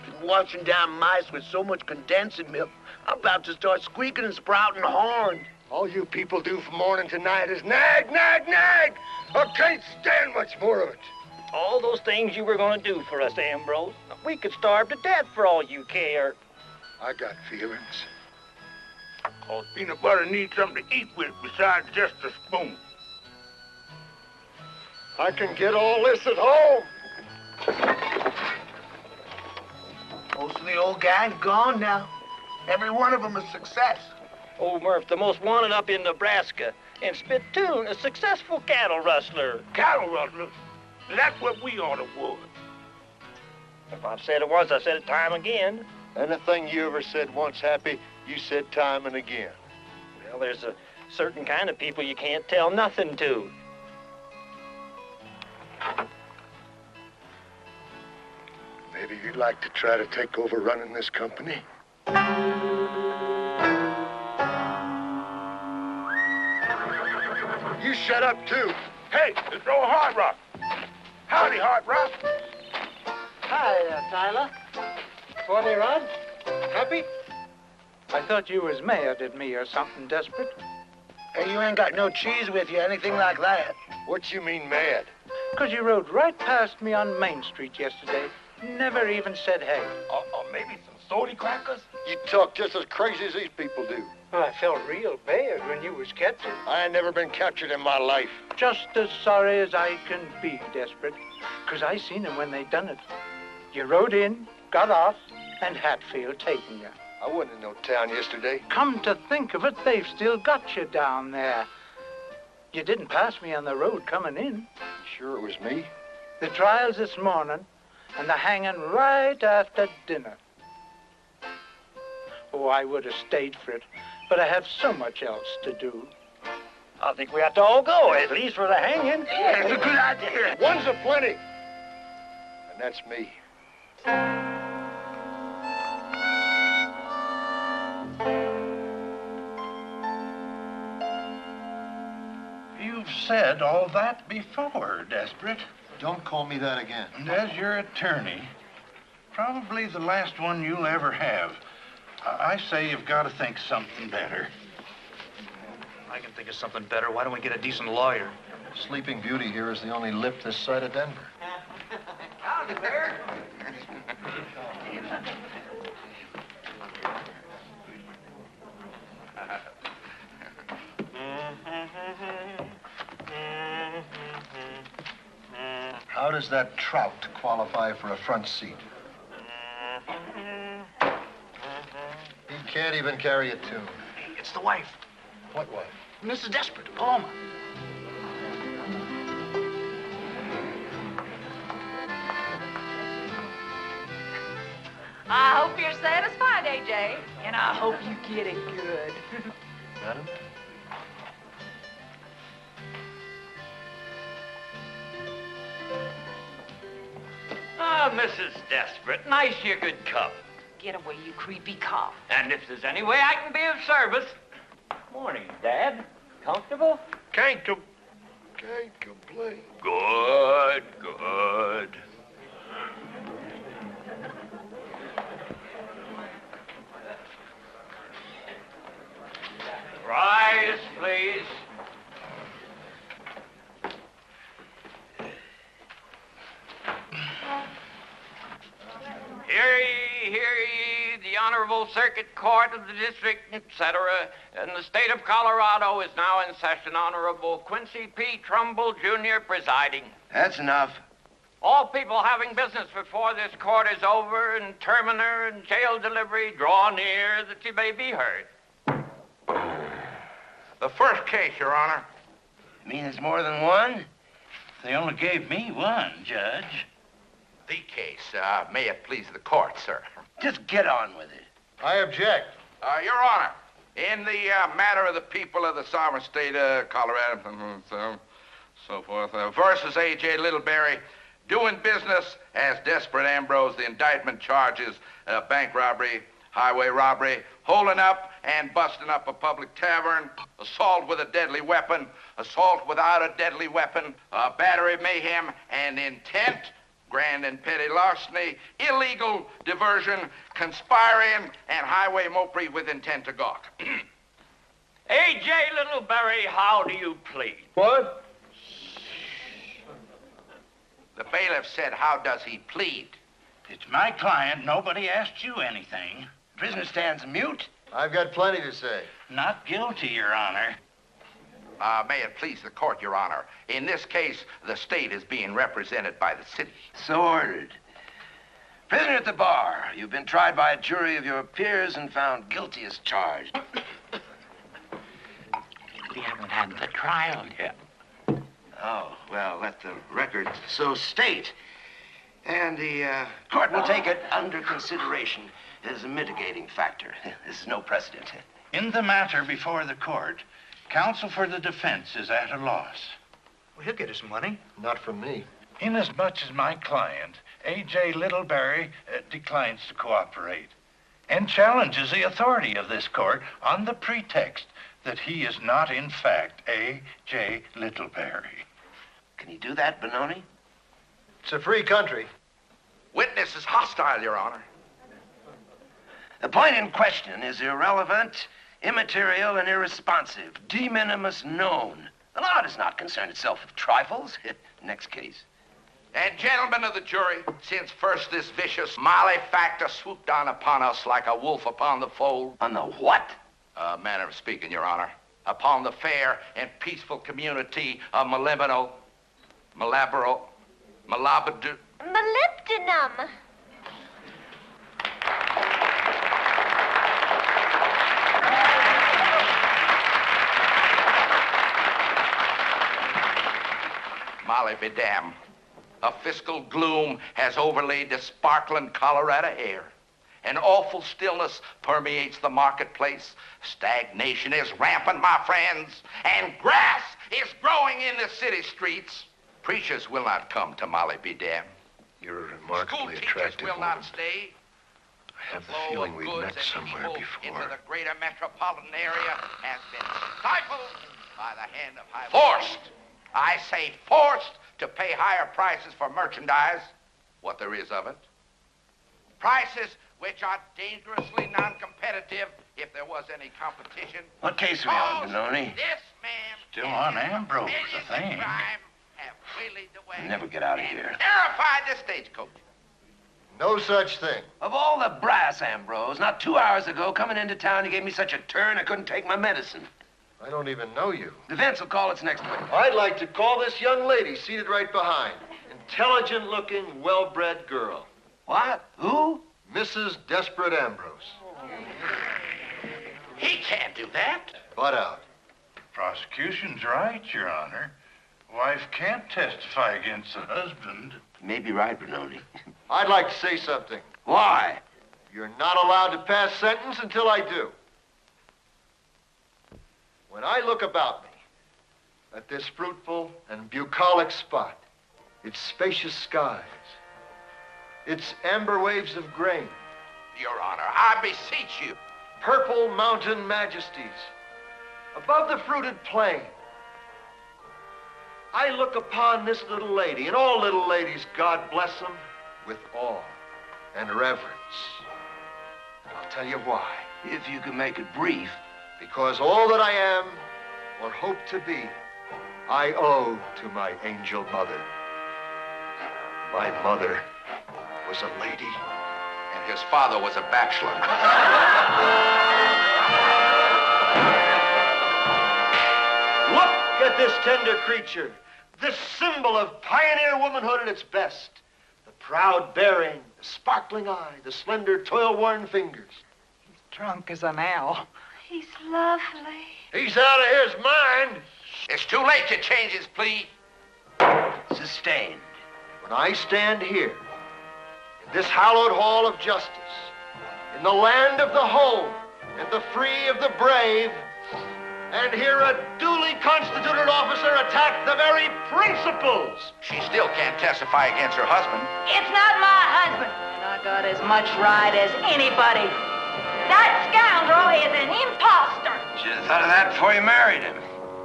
Been washing down mice with so much condensed milk, I'm about to start squeaking and sprouting horns. All you people do from morning to night is nag, nag, nag. I can't stand much more of it. All those things you were going to do for us, Ambrose. We could starve to death for all you care. I got feelings. 'Cause peanut butter needs something to eat with besides just a spoon. I can get all this at home. Most of the old gang's gone now. Every one of them a success. Old Murph, the most wanted up in Nebraska. And Spittoon, a successful cattle rustler. Cattle rustler? That's what we ought to was. If I've said it once, I said it time again. Anything you ever said once, Happy, you said time and again. Well, there's a certain kind of people you can't tell nothing to. Maybe you'd like to try to take over running this company? You shut up, too. Hey, it's old Hard Rock. Howdy, Hard Rock. Hi, Tyler. Forty Rod? Happy? I thought you was mad at me or something desperate. Hey, you ain't got no cheese with you, anything like that. What you mean mad? 'Cause you rode right past me on Main Street yesterday. Never even said hey. Or maybe some salty crackers? You talk just as crazy as these people do. Well, I felt real bad when you was captured. I ain't never been captured in my life. Just as sorry as I can be, Desperate. 'Cause I seen them when they done it. You rode in, got off, and Hatfield taking you. I wasn't in no town yesterday. Come to think of it, they've still got you down there. You didn't pass me on the road coming in. Sure it was me? The trial's this morning, and the hanging right after dinner. Oh, I would have stayed for it, but I have so much else to do. I think we have to all go, at least for the hanging. Yeah, it's a good idea. One's a plenty. And that's me. You've said all that before, Desperate. Don't call me that again. And as your attorney, probably the last one you'll ever have, I say you've got to think something better. I can think of something better. Why don't we get a decent lawyer? Sleeping Beauty here is the only lip this side of Denver. Howdy, Bear. How does that trout qualify for a front seat? He can't even carry a tune. It's the wife. What wife? Mrs. Desperate, Paloma. I hope you're satisfied, AJ. And I hope you get it good. Madam? Ah, Mrs. Desperate, nice you could come. Get away, you creepy cop. And if there's any way I can be of service. Morning, Dad. Comfortable? Can't complain. Good, good. Rise, please. Hear ye, the Honorable Circuit Court of the District, etc., in the state of Colorado is now in session. Honorable Quincy P. Trumbull, Jr., presiding. That's enough. All people having business before this court is over, and terminer and jail delivery draw near that you may be heard. The first case, Your Honor. You mean there's more than one? They only gave me one, Judge. The case. May it please the court, sir. Just get on with it. I object. Your Honor, in the matter of the people of the sovereign state of Colorado, so forth, versus A.J. Littleberry, doing business as Desperate Ambrose, the indictment charges bank robbery, highway robbery, holding up and busting up a public tavern, assault with a deadly weapon, assault without a deadly weapon, battery, mayhem, and intent, grand and petty larceny, illegal diversion, conspiring, and highway mopery with intent to gawk. A.J. Littleberry, how do you plead? What? The bailiff said, how does he plead? It's my client. Nobody asked you anything. Prisoner stands mute. I've got plenty to say. Not guilty, Your Honor. May it please the court, Your Honor. In this case, the state is being represented by the city. So ordered. Prisoner at the bar, you've been tried by a jury of your peers and found guilty as charged. We haven't had the trial yet. Oh, well, let the record so state. And the court will take it under consideration as a mitigating factor. This is no precedent. In the matter before the court, counsel for the defense is at a loss. Well, he'll get his money. Not from me. Inasmuch as my client, A.J. Littleberry, declines to cooperate and challenges the authority of this court on the pretext that he is not, in fact, A.J. Littleberry. Can you do that, Benoni? It's a free country. Witness is hostile, Your Honor. The point in question is irrelevant, immaterial, and irresponsive. De minimis non. The law does not concern itself with trifles. Next case. And gentlemen of the jury, since first this vicious malefactor swooped down upon us like a wolf upon the fold. On the what? Manner of speaking, Your Honor. Upon the fair and peaceful community of Molybdenum. Molly be damned. A fiscal gloom has overlaid the sparkling Colorado air. An awful stillness permeates the marketplace. Stagnation is rampant, my friends, and grass is growing in the city streets. Preachers will not come to Molly be damned. You're a remarkably attractive will woman. not stay. I have the feeling we've met somewhere before. Into the greater metropolitan area has been stifled by the hand of high... Forced! I say forced to pay higher prices for merchandise, what there is of it. Prices which are dangerously non-competitive if there was any competition. What case are we on, Benoni? This man... Still on Ambrose, I think. Have waylaid the way. Never get out of here. Terrified the stagecoach. No such thing. Of all the brass, Ambrose, not 2 hours ago, coming into town, you gave me such a turn I couldn't take my medicine. I don't even know you. Defense will call its next witness. I'd like to call this young lady seated right behind. Intelligent-looking, well-bred girl. What? Who? Mrs. Desperate Ambrose. He can't do that. Butt out. Prosecution's right, Your Honor. Wife can't testify against the husband. You may be right, Benoni. I'd like to say something. Why? You're not allowed to pass sentence until I do. When I look about me at this fruitful and bucolic spot, its spacious skies, its amber waves of grain, Your Honor, I beseech you. purple mountain majesties, above the fruited plain, I look upon this little lady, and all little ladies, God bless them, with awe and reverence. And I'll tell you why. If you can make it brief. Because all that I am, or hope to be, I owe to my angel mother. My mother was a lady. And his father was a bachelor. Look at this tender creature, this symbol of pioneer womanhood at its best. The proud bearing, the sparkling eye, the slender, toil-worn fingers. Drunk as an owl. He's lovely. He's out of his mind. It's too late to change his plea. Sustained. When I stand here, in this hallowed hall of justice, in the land of the home and the free of the brave, and hear a duly constituted officer attack the very principles. She still can't testify against her husband. It's not my husband. And I got as much right as anybody. That scoundrel is an imposter. Should have thought of that before you married him.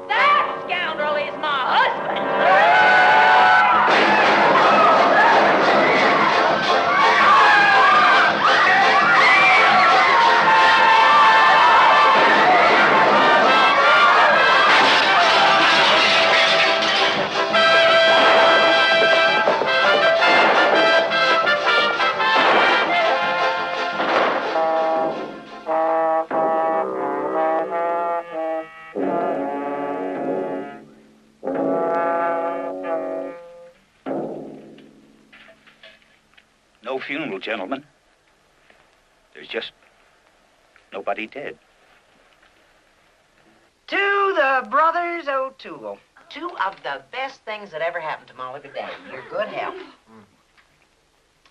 That scoundrel is my husband. No funeral, gentlemen. There's just nobody dead. To the brothers O'Toole. Two of the best things that ever happened to Molly Vidal. Your good health.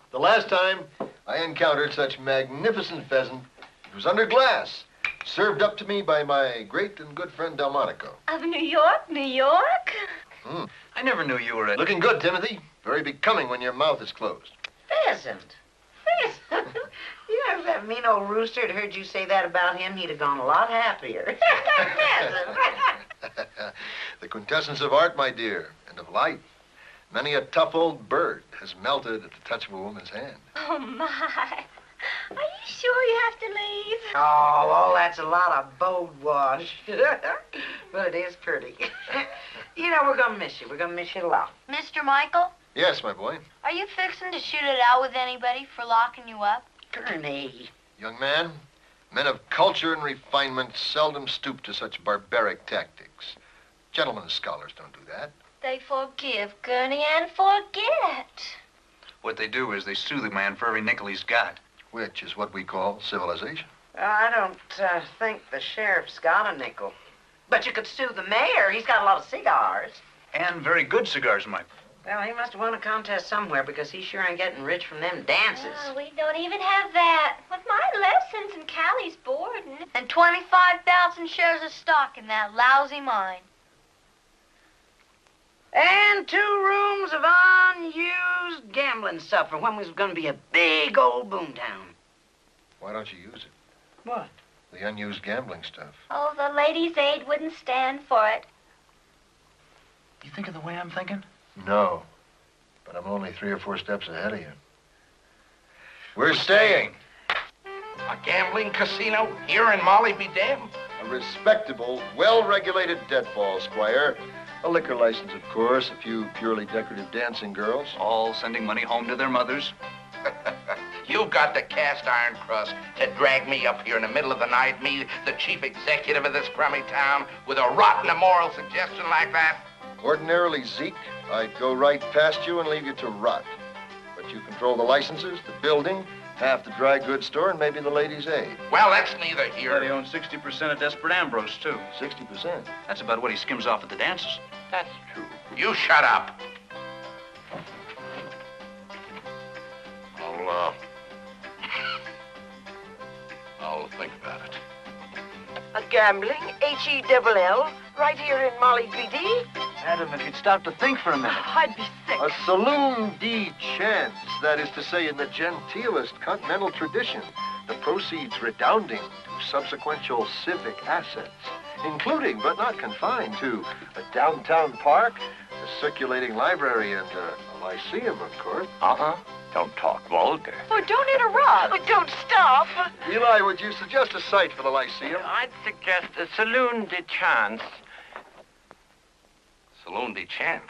The last time I encountered such magnificent pheasant, it was under glass, served up to me by my great and good friend Delmonico. Of New York, New York? I never knew you were looking good, Timothy. Very becoming when your mouth is closed. Pheasant. Pheasant. You know, if that mean old rooster had heard you say that about him, he'd have gone a lot happier. Pheasant. The quintessence of art, my dear, and of life. Many a tough old bird has melted at the touch of a woman's hand. Oh, my. Are you sure you have to leave? Oh, that's a lot of bold wash. But it is pretty. You know, we're gonna miss you. We're gonna miss you a lot. Mr. Michael, Yes, my boy. are you fixing to shoot it out with anybody for locking you up? Gurney. Young man, men of culture and refinement seldom stoop to such barbaric tactics. Gentlemen and scholars don't do that. They forgive, Gurney, and forget. What they do is they sue the man for every nickel he's got. Which is what we call civilization. I don't think the sheriff's got a nickel. But you could sue the mayor. He's got a lot of cigars. And very good cigars, Mike. Well, he must have won a contest somewhere because he sure ain't getting rich from them dances. Oh, we don't even have that. With my lessons and Callie's boarding. And 25,000 shares of stock in that lousy mine. And 2 rooms of unused gambling stuff for when we was going to be a big old boomtown. Why don't you use it? What? The unused gambling stuff. Oh, the ladies' aid wouldn't stand for it. You think of the way I'm thinking? No. But I'm only 3 or 4 steps ahead of you. We're staying. A gambling casino here in Molly be damned. A respectable, well-regulated deadfall, Squire. A liquor license, of course, a few purely decorative dancing girls. All sending money home to their mothers. You've got the cast iron crust to drag me up here in the middle of the night, me, the chief executive of this crummy town, with a rotten immoral suggestion like that? Ordinarily, Zeke, I'd go right past you and leave you to rot. But you control the licenses, the building, half the dry goods store, and maybe the ladies' aid. Well, that's neither here. He owns 60% of Desperate Ambrose, too. 60%? That's about what he skims off at the dances. That's true. You shut up. I'll think about it. A gambling, H-E-double-L, right here in Molly BD? Adam, if you'd stop to think for a minute. I'd be sick. A saloon deed chance, that is to say, in the genteelest continental tradition, the proceeds redounding to subsequential civic assets, including but not confined to a downtown park, a circulating library, and a lyceum, of course. Don't talk vulgar. Oh, don't interrupt. Oh, don't stop. Eli, would you suggest a site for the lyceum? I'd suggest a saloon de chance. Saloon de chance.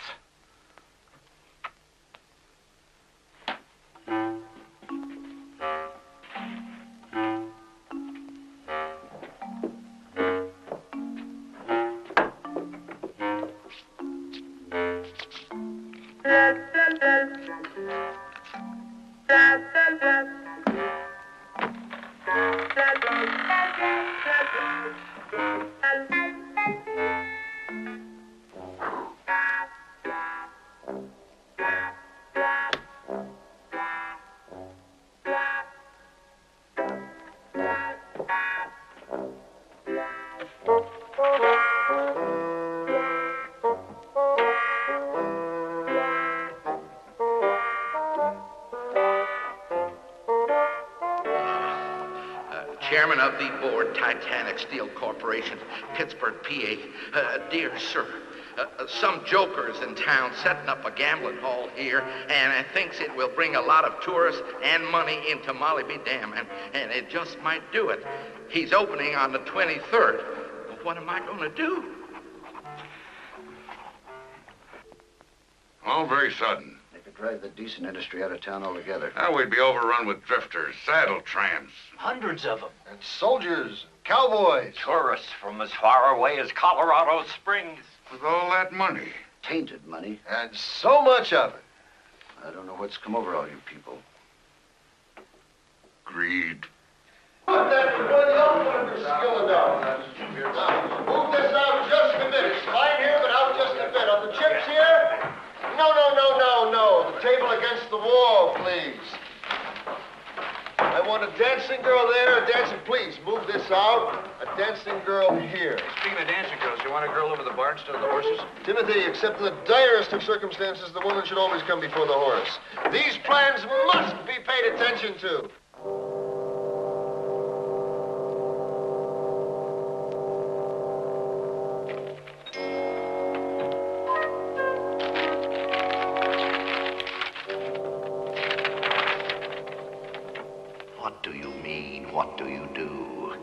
Chairman of the board, Titanic Steel Corporation, Pittsburgh, PA. Dear sir, some joker's in town setting up a gambling hall here, and thinks it will bring a lot of tourists and money into Molly be damned, and it just might do it. He's opening on the 23rd. Well, what am I going to do? All very sudden. They could drive the decent industry out of town altogether. Now we'd be overrun with drifters, saddle tramps. Hundreds of them. And soldiers, cowboys. Tourists from as far away as Colorado Springs. With all that money. Tainted money. And so much of it. I don't know what's come over all you people. Greed. Put that before the old for skill enough. Now, move this out just a bit. It's fine here, but out just a bit. Are the chips here? No. The table against the wall, please. I want a dancing girl there, a dancing, please, move this out. A dancing girl here. Speaking of dancing girls, you want a girl over the bar instead of the horses? Timothy, except in the direst of circumstances, the woman should always come before the horse. These plans must be paid attention to. What do you mean? What do you do?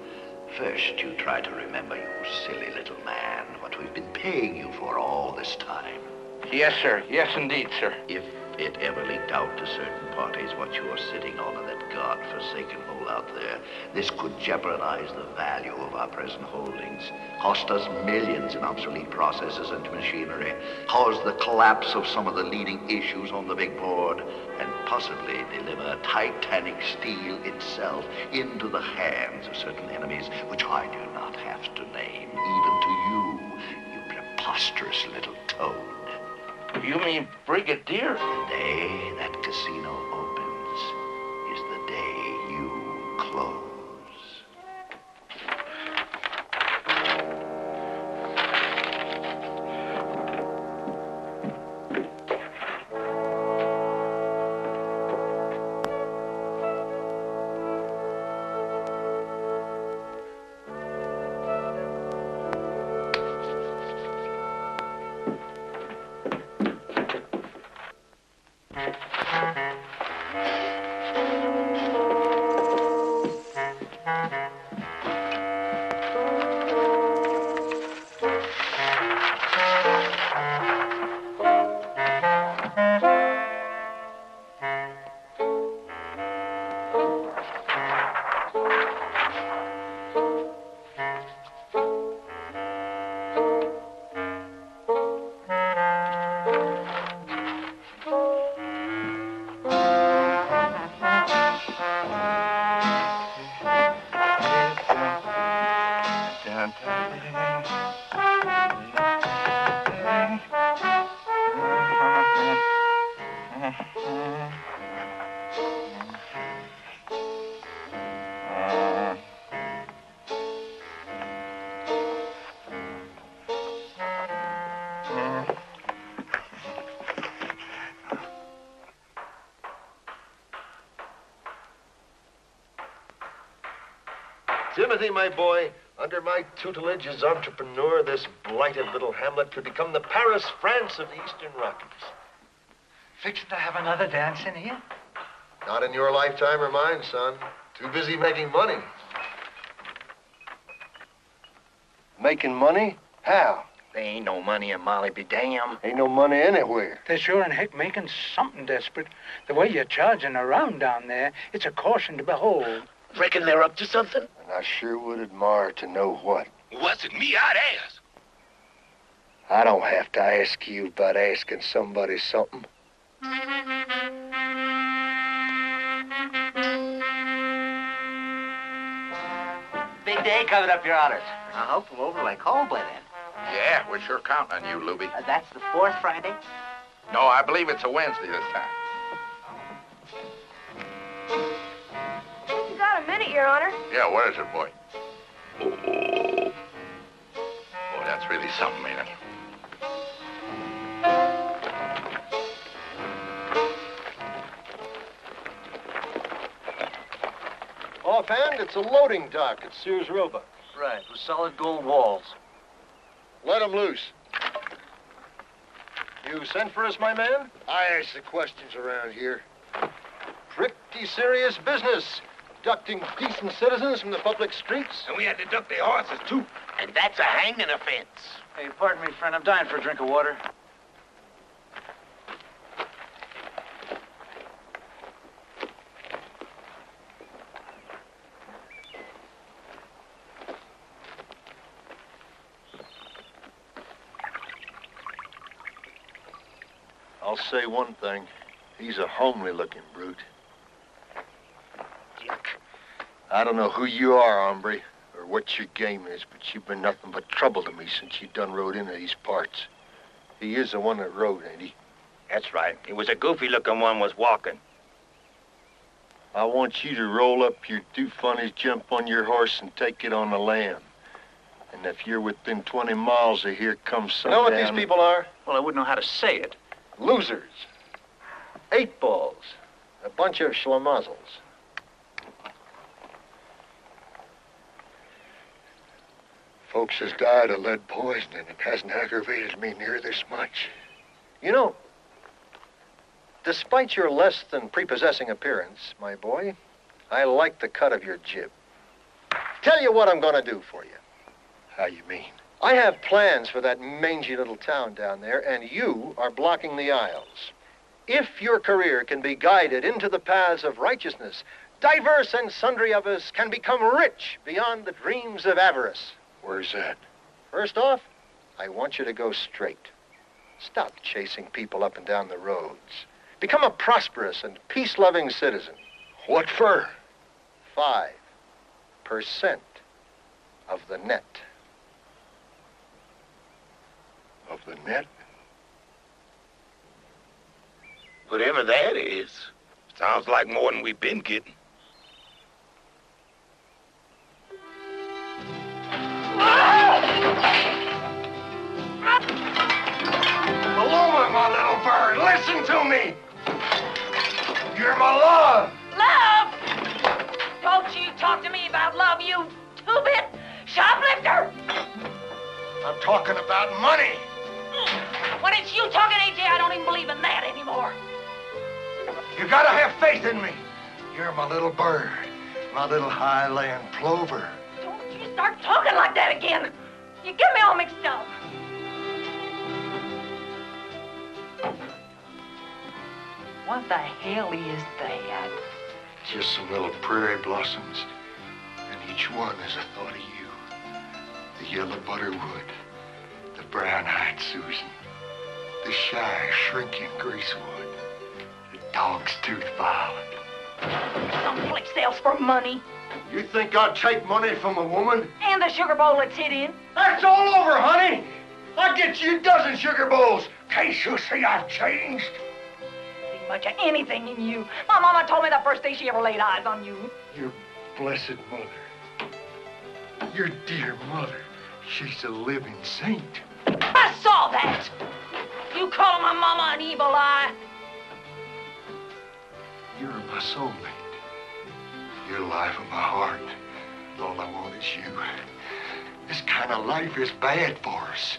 First, you try to remember, you silly little man, what we've been paying you for all this time. Yes, sir. Yes, indeed, sir. If it ever leaked out to certain parties what you are sitting on in that God-forsaken hole out there, this could jeopardize the value of our present holdings, cost us millions in obsolete processes and machinery, cause the collapse of some of the leading issues on the big board, and possibly deliver Titanic steel itself into the hands of certain enemies, which I do not have to name, even to you, you preposterous little toad. You mean Brigadier? The day that casino opens is the day you close. Timothy, my boy, under my tutelage as entrepreneur, this blighted little hamlet could become the Paris, France of the Eastern Rockies. Fixing to have another dance in here? Not in your lifetime or mine, son. Too busy making money. Making money? How? There ain't no money in Molly be damned. Ain't no money anywhere. They're sure in heck making something desperate. The way you're charging around down there, it's a caution to behold. Reckon they're up to something? And I sure would admire to know what. Wasn't me, I'd ask. I don't have to ask you about asking somebody something. Big day coming up, Your Honors. I hope we're over like home by then. Yeah, we're sure counting on you, Luby. That's the fourth Friday? No, I believe it's a Wednesday this time. You got a minute, Your Honor. Yeah, what is it, boy? Oh, that's really something, ain't it? Offhand, it's a loading dock at Sears Roebuck. Right, with solid gold walls. Let him loose. You sent for us, my man? I ask the questions around here. Pretty serious business. Abducting decent citizens from the public streets. And we had to duck their horses, too. And that's a hanging offense. Hey, pardon me, friend. I'm dying for a drink of water. I'll say one thing. He's a homely-looking brute. Yuck. I don't know who you are, hombre, or what your game is, but you've been nothing but trouble to me since you done rode into these parts. He is the one that rode, ain't he? That's right. It was a goofy-looking one was walking. I want you to roll up your two funnies, jump on your horse, and take it on the lam. And if you're within 20 miles of here, come sundown... You know what these people are? Well, I wouldn't know how to say it. Losers. 8 balls. A bunch of schlemazzles. Folks has died of lead poisoning, and it hasn't aggravated me near this much. You know, despite your less than prepossessing appearance, my boy, I like the cut of your jib. Tell you what I'm gonna do for you. How you mean? I have plans for that mangy little town down there, and you are blocking the aisles. If your career can be guided into the paths of righteousness, diverse and sundry of us can become rich beyond the dreams of avarice. Where's that? First off, I want you to go straight. Stop chasing people up and down the roads. Become a prosperous and peace-loving citizen. What for? 5% of the net. Of the net? Whatever that is, sounds like more than we've been getting. Paloma, my little bird, listen to me. You're my love. Love? Don't you talk to me about love, you two-bit shoplifter. I'm talking about money. When it's you talking, AJ, I don't even believe in that anymore. You gotta have faith in me. You're my little bird, my little highland plover. Don't you start talking like that again. You get me all mixed up. What the hell is that? Just some little prairie blossoms, and each one is a thought of you. The yellow butterwood, the brown-eyed Susan, the shy, shrinking greasewood, the dog's tooth violet. Someplace else for money. You think I'd take money from a woman? And the sugar bowl it's hid in. That's all over, honey. I'll get you a dozen sugar bowls. Can't you see I've changed? See much of anything in you. My mama told me the first day she ever laid eyes on you. Your blessed mother. Your dear mother. She's a living saint. I saw that. You calling my mama an evil eye? You're my soulmate. You're the life of my heart. All I want is you. This kind of life is bad for us.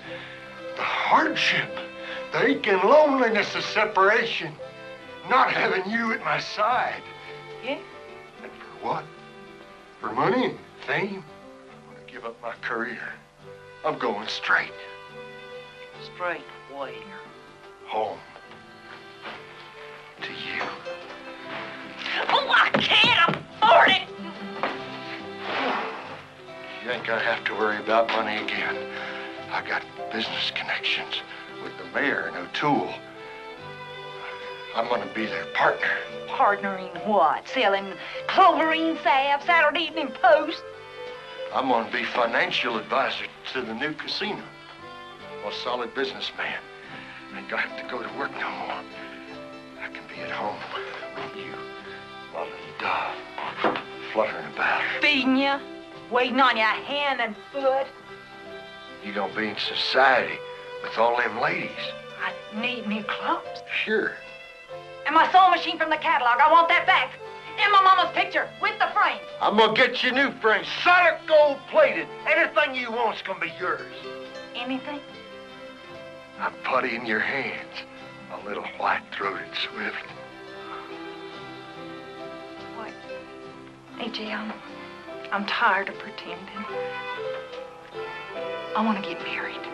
The hardship, the aching loneliness of separation. Not having you at my side. Yeah? And for what? For money and fame? I'm gonna give up my career. I'm going straight. Straight where? Home. To you. Oh, I can't afford it! You ain't gonna have to worry about money again. I got business connections with the mayor and O'Toole. I'm gonna be their partner. Partner in what? Selling cloverine salve, Saturday Evening Post? I'm gonna be financial advisor to the new casino. I'm a solid businessman. I ain't gonna have to go to work no more. I can be at home with you, my little dove, fluttering about. Feeding you, waiting on your hand and foot. You gonna be in society with all them ladies. I need new clothes. Sure. And my sewing machine from the catalog, I want that back. And my mama's picture with the frame. I'm gonna get you new frames, solid gold plated. Anything you want's gonna be yours. Anything? I'm putty in your hands, a little white-throated swift. What? AJ, I'm tired of pretending. I want to get married.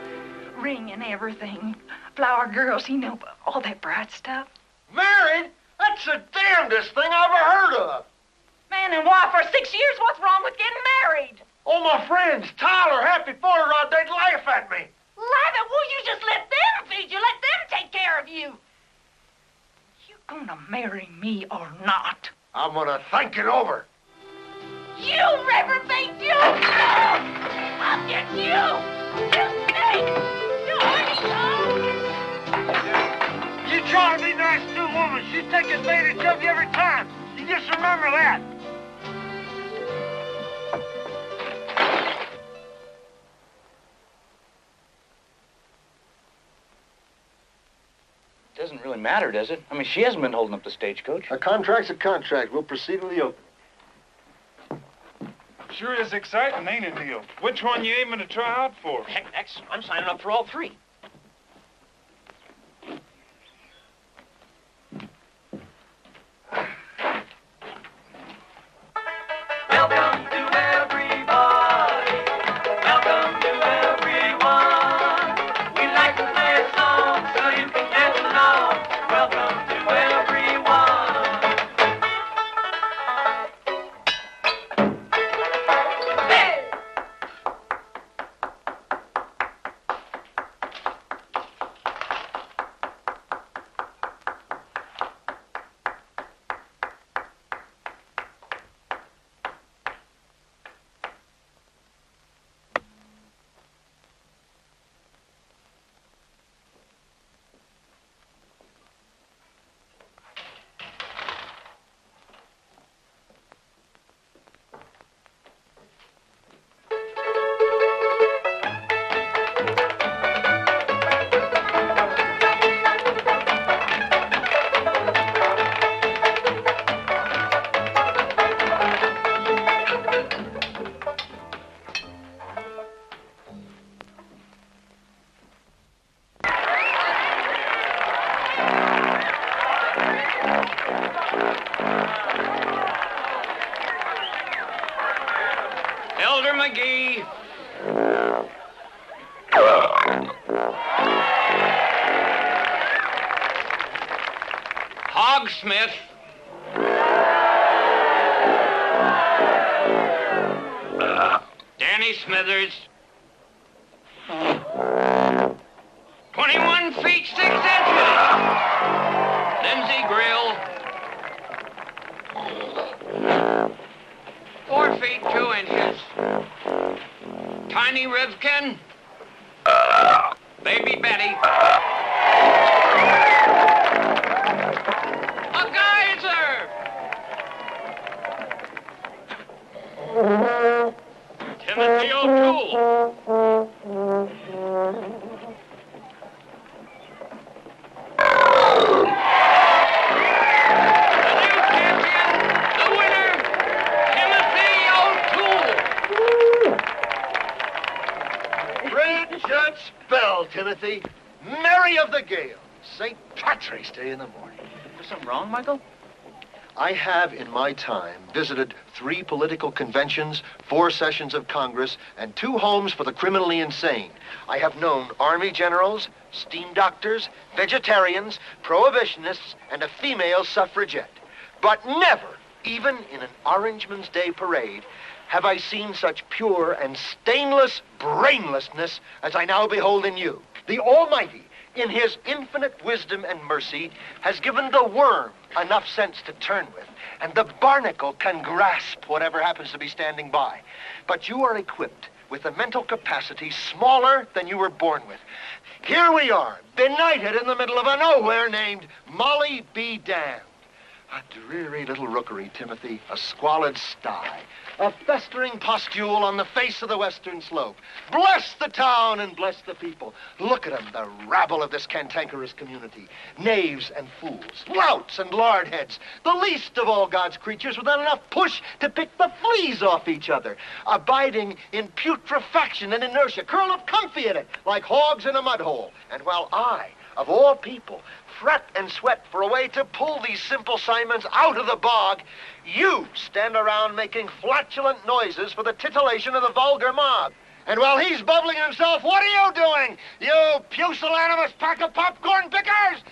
Ring and everything. Flower girls, you know, all that bright stuff. Married? That's the damnedest thing I ever heard of. Man and wife for 6 years, what's wrong with getting married? All my friends, Tyler, Happy, Rod, they'd laugh at me. Laugh at? Well, you just let them feed you. Let them take care of you. You gonna marry me or not? I'm gonna think it over. You reprobate, you! I'll get you! You snake! You horny dog! You try to be nice to a woman, she's taking advantage of you every time. You just remember that. Doesn't really matter, does it? I mean, she hasn't been holding up the stagecoach. A contract's a contract. We'll proceed with the opening. Sure is exciting, ain't it, Neil? Which one you aiming to try out for? Heck, I'm signing up for all three. Welcome to everybody. Welcome to everyone. We like to play a song so you can get along. Welcome to everyone. Hey! Elder McGee. Hogsmith. Danny Smithers. 21 feet 6 inches. Lindsay Grill. 4 feet 2 inches. Tiny Rivkin. Baby Betty. A geyser. Timothy O'Toole. Bridget Spell, Timothy. Mary of the Gale. St. Patrick's Day in the morning. Is something wrong, Michael? I have, in my time, visited 3 political conventions, 4 sessions of Congress, and 2 homes for the criminally insane. I have known Army generals, steam doctors, vegetarians, prohibitionists, and a female suffragette. But never, even in an Orangeman's Day parade, have I seen such pure and stainless brainlessness as I now behold in you. The Almighty, in his infinite wisdom and mercy, has given the worm enough sense to turn with, and the barnacle can grasp whatever happens to be standing by. But you are equipped with a mental capacity smaller than you were born with. Here we are, benighted in the middle of a nowhere named Molly be damned. A dreary little rookery, Timothy, a squalid sty, a festering pustule on the face of the western slope. Bless the town and bless the people. Look at them, the rabble of this cantankerous community. Knaves and fools, louts and lardheads, the least of all God's creatures without enough push to pick the fleas off each other, abiding in putrefaction and inertia, curled up comfy in it, like hogs in a mud hole. And while I, of all people, fret and sweat for a way to pull these simple Simons out of the bog, you stand around making flatulent noises for the titillation of the vulgar mob. And while he's bubbling himself, what are you doing, you pusillanimous pack of popcorn pickers?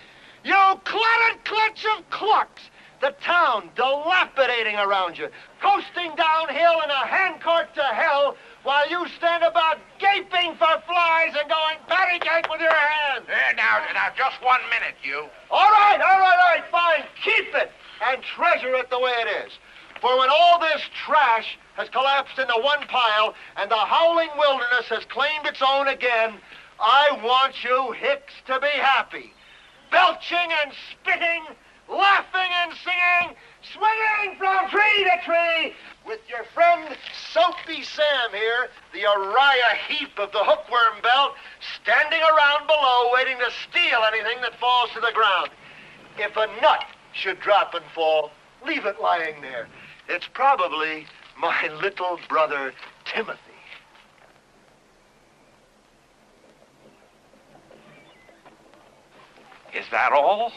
You clotted clutch of clucks. The town dilapidating around you, coasting downhill in a handcart to hell, while you stand about gaping for flies and going patty cake with your hands. Now, just 1 minute, you. All right, fine. Keep it and treasure it the way it is. For when all this trash has collapsed into one pile and the howling wilderness has claimed its own again, I want you hicks to be happy. Belching and spitting, laughing and singing, swinging from tree to tree, with your friend Soapy Sam here, the Uriah Heep of the hookworm belt, standing around below waiting to steal anything that falls to the ground. If a nut should drop and fall, leave it lying there. It's probably my little brother Timothy. Is that all?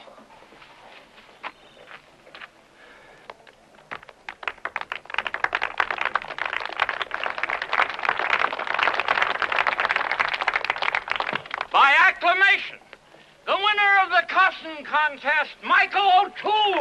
By acclamation, the winner of the costume contest, Michael O'Toole.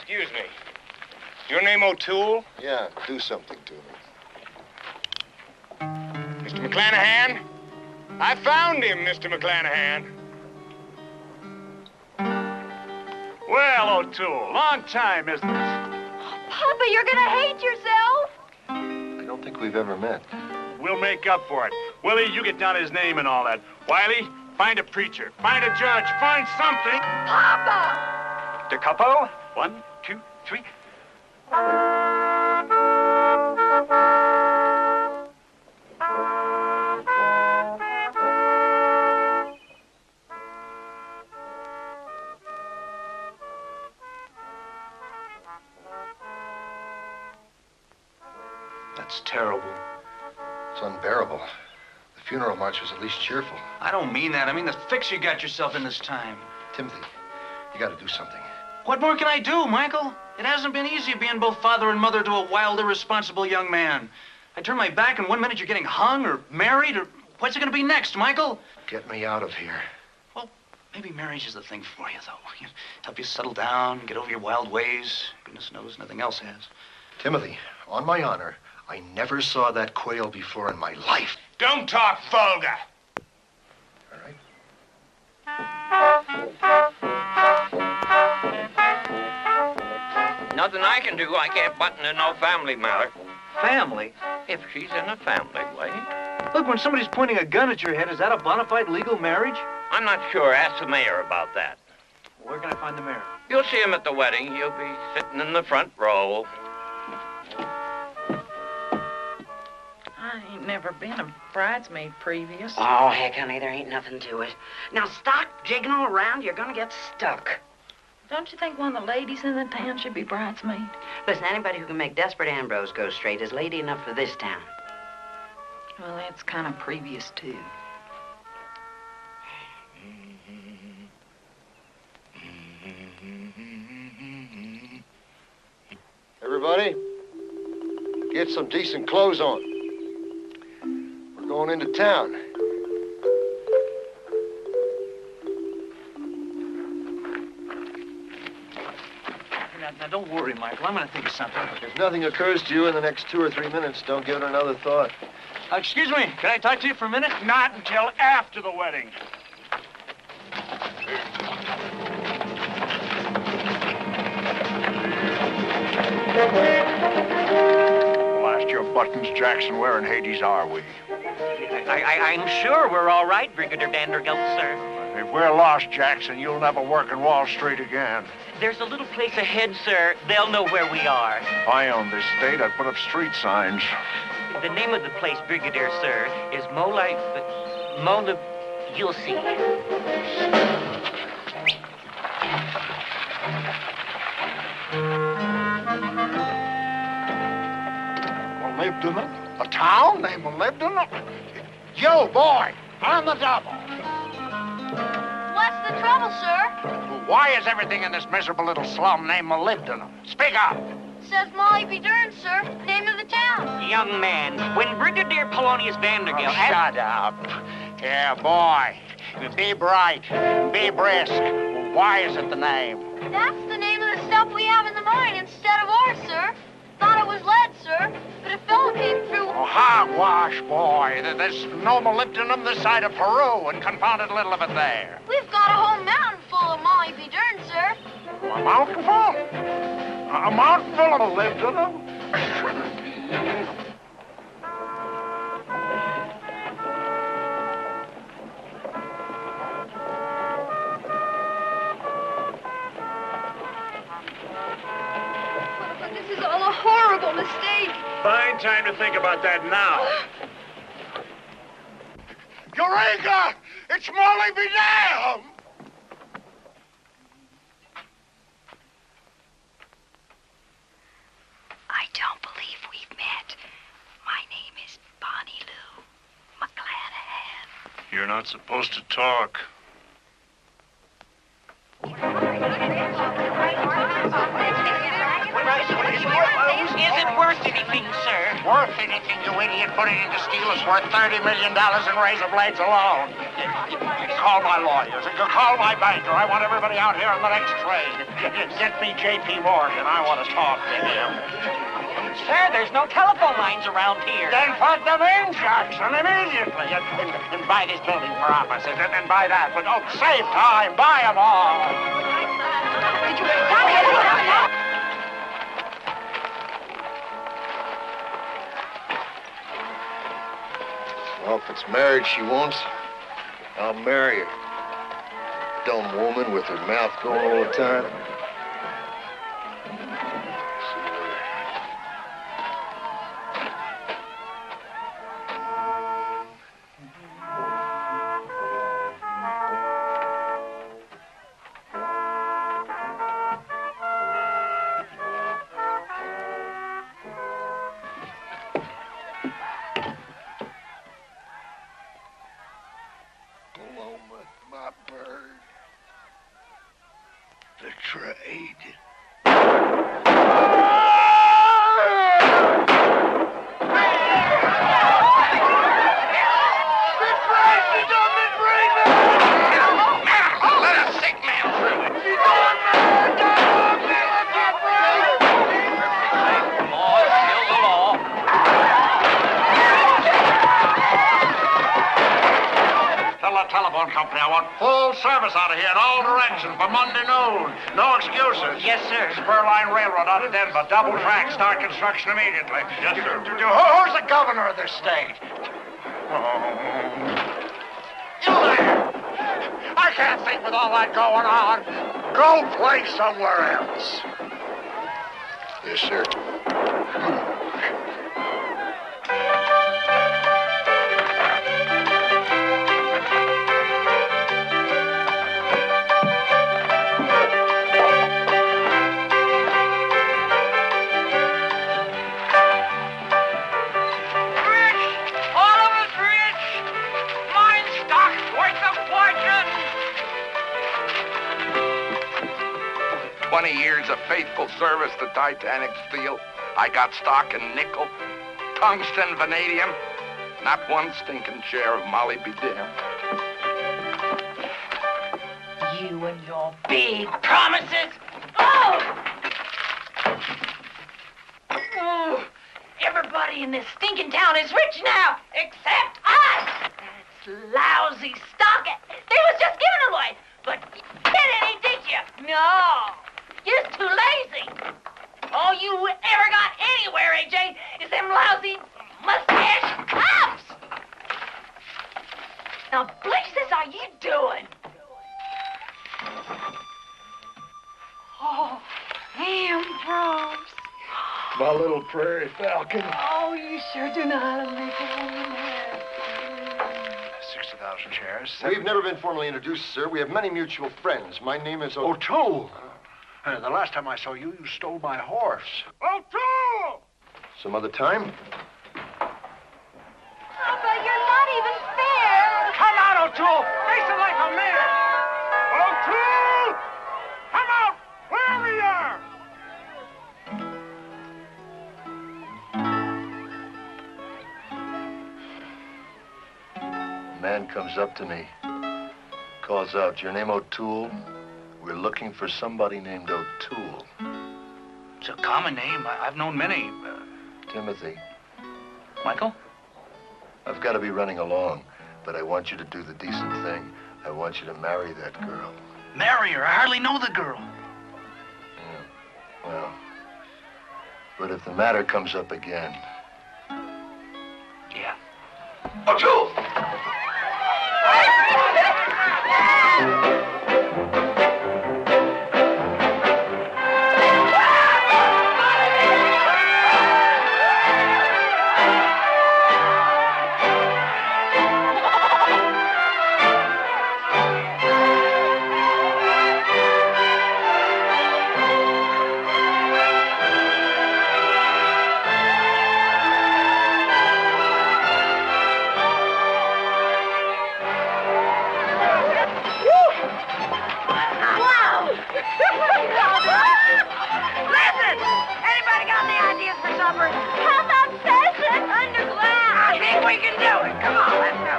Excuse me. Your name O'Toole? Yeah, do something to me. Mr. McClanahan? I found him, Mr. McClanahan. Well, O'Toole, long time, isn't it? Papa, you're gonna hate yourself. I don't think we've ever met. We'll make up for it. Willie, you get down his name and all that. Wiley, find a preacher, find a judge, find something. Papa! Da capo. 1, 2, 3. That's terrible. It's unbearable. The funeral march was at least cheerful. I don't mean that. I mean the fix you got yourself in this time. Timothy, you gotta do something. What more can I do, Michael? It hasn't been easy being both father and mother to a wild, irresponsible young man. I turn my back and 1 minute you're getting hung or married or what's it gonna be next, Michael? Get me out of here. Well, maybe marriage is the thing for you, though. Help you settle down, get over your wild ways. Goodness knows nothing else has. Timothy, on my honor, I never saw that quail before in my life. Don't talk vulgar. All right. Nothing I can do. I can't button in no family matter. Family? If she's in a family way. Look, when somebody's pointing a gun at your head, is that a bona fide legal marriage? I'm not sure. Ask the mayor about that. Where can I find the mayor? You'll see him at the wedding. He'll be sitting in the front row. I ain't never been a bridesmaid previous. Oh, heck, honey, there ain't nothing to it. Now, stop jigging all around. You're gonna get stuck. Don't you think one of the ladies in the town should be bridesmaid? Listen, anybody who can make Desperate Ambrose go straight is lady enough for this town. Well, that's kind of previous, too. Everybody, get some decent clothes on. We're going into town. Now, don't worry, Michael. I'm going to think of something. If nothing occurs to you in the next 2 or 3 minutes, don't give it another thought. Excuse me. Can I talk to you for a minute? Not until after the wedding. Blast your buttons, Jackson. Where in Hades are we? I'm sure we're all right, Brigadier Vanderbilt, sir. If we're lost, Jackson, you'll never work in Wall Street again. There's a little place ahead, sir. They'll know where we are. If I owned this state, I'd put up street signs. The name of the place, Brigadier, sir, is Mola... You'll see. Molybdenum? A town named Molybdenum? Yo, boy, on the double. What's the trouble, sir? Why is everything in this miserable little slum named Molybdenum? Speak up. says Molly be darned, sir. Name of the town. Young man, when Brigadier Polonius Vandergill... Shut up. Yeah, boy. Be bright. Be brisk. Why is it the name? That's the name of the stuff we have in the mine instead of ore, sir. Thought it was lead, sir, but a fellow came through... Oh, hogwash, boy. There's no molybdenum this side of Peru and confounded little of it there. We've got a whole mountain full of Molly be darned, sir. A mountain full? A mountain full of molybdenum? This is all a horrible mistake. Fine time to think about that now. Eureka! It's Molly be damned! I don't believe we've met. My name is Bonnie Lou McClanahan. You're not supposed to talk. Is it worth anything, sir? Worth anything, you idiot. Putting it into steel is worth $30 million in razor blades alone. Call my lawyers. Call my banker. I want everybody out here on the next train. Get me J.P. Morgan. I want to talk to him. Sir, there's no telephone lines around here. Then put them in, Jackson, immediately. And buy this building for offices. And buy that. But don't save time. Buy them all. Well, if it's marriage she wants, I'll marry her. Dumb woman with her mouth going all the time. Telephone company, I want full service out of here in all directions by Monday noon. No excuses. Yes, sir. Spur line railroad out of Denver. Double track. Start construction immediately. Yes, sir. Who's the governor of this state? You there! I can't think with all that going on. Go play somewhere else. Yes, sir. All of us rich. Mine stock worth a fortune. 20 years of faithful service to Titanic Steel. I got stock in nickel, tungsten, vanadium. Not one stinking share of Molly be damned. You and your big promises. Oh! Oh! Everybody in this stinking town is rich now, except us. That's lousy stock. They was just giving it away, but you did any, did you? No. You're too lazy. All you ever got anywhere, AJ, is them lousy mustache cops. Now, blazes are you doing? Oh, Ambrose. My little prairie falcon. Oh, you sure do know how to make a woman happy. 60,000 shares. We've never been formally introduced, sir. We have many mutual friends. My name is O'Toole. The last time I saw you, you stole my horse. O'Toole! Some other time? Papa, you're not even fair. Come on, O'Toole! Face it like a man! O'Toole! Come out, wherever you are! man comes up to me, calls out, "Your name O'Toole? We're looking for somebody named O'Toole." It's a common name. I've known many. Timothy. Michael? I've got to be running along, but I want you to do the decent thing. I want you to marry that girl. Marry her? I hardly know the girl. Yeah, well, but if the matter comes up again... Yeah. O'Toole! Listen! Anybody got any ideas for supper? How about pheasant underground? I think we can do it. Come on, let's go.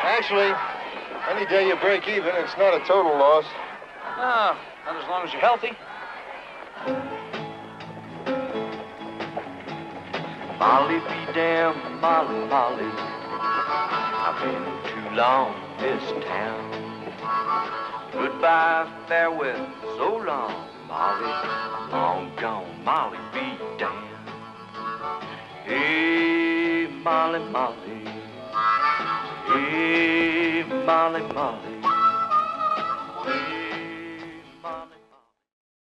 Actually, any day you break even, it's not a total loss. Ah, not as long as you're healthy. Molly be damned, Molly, Molly. I've been too long this town. Goodbye, farewell, so long, Molly. Long gone, Molly be damned. Hey, Molly, Molly. Hey, Molly, Molly. Hey.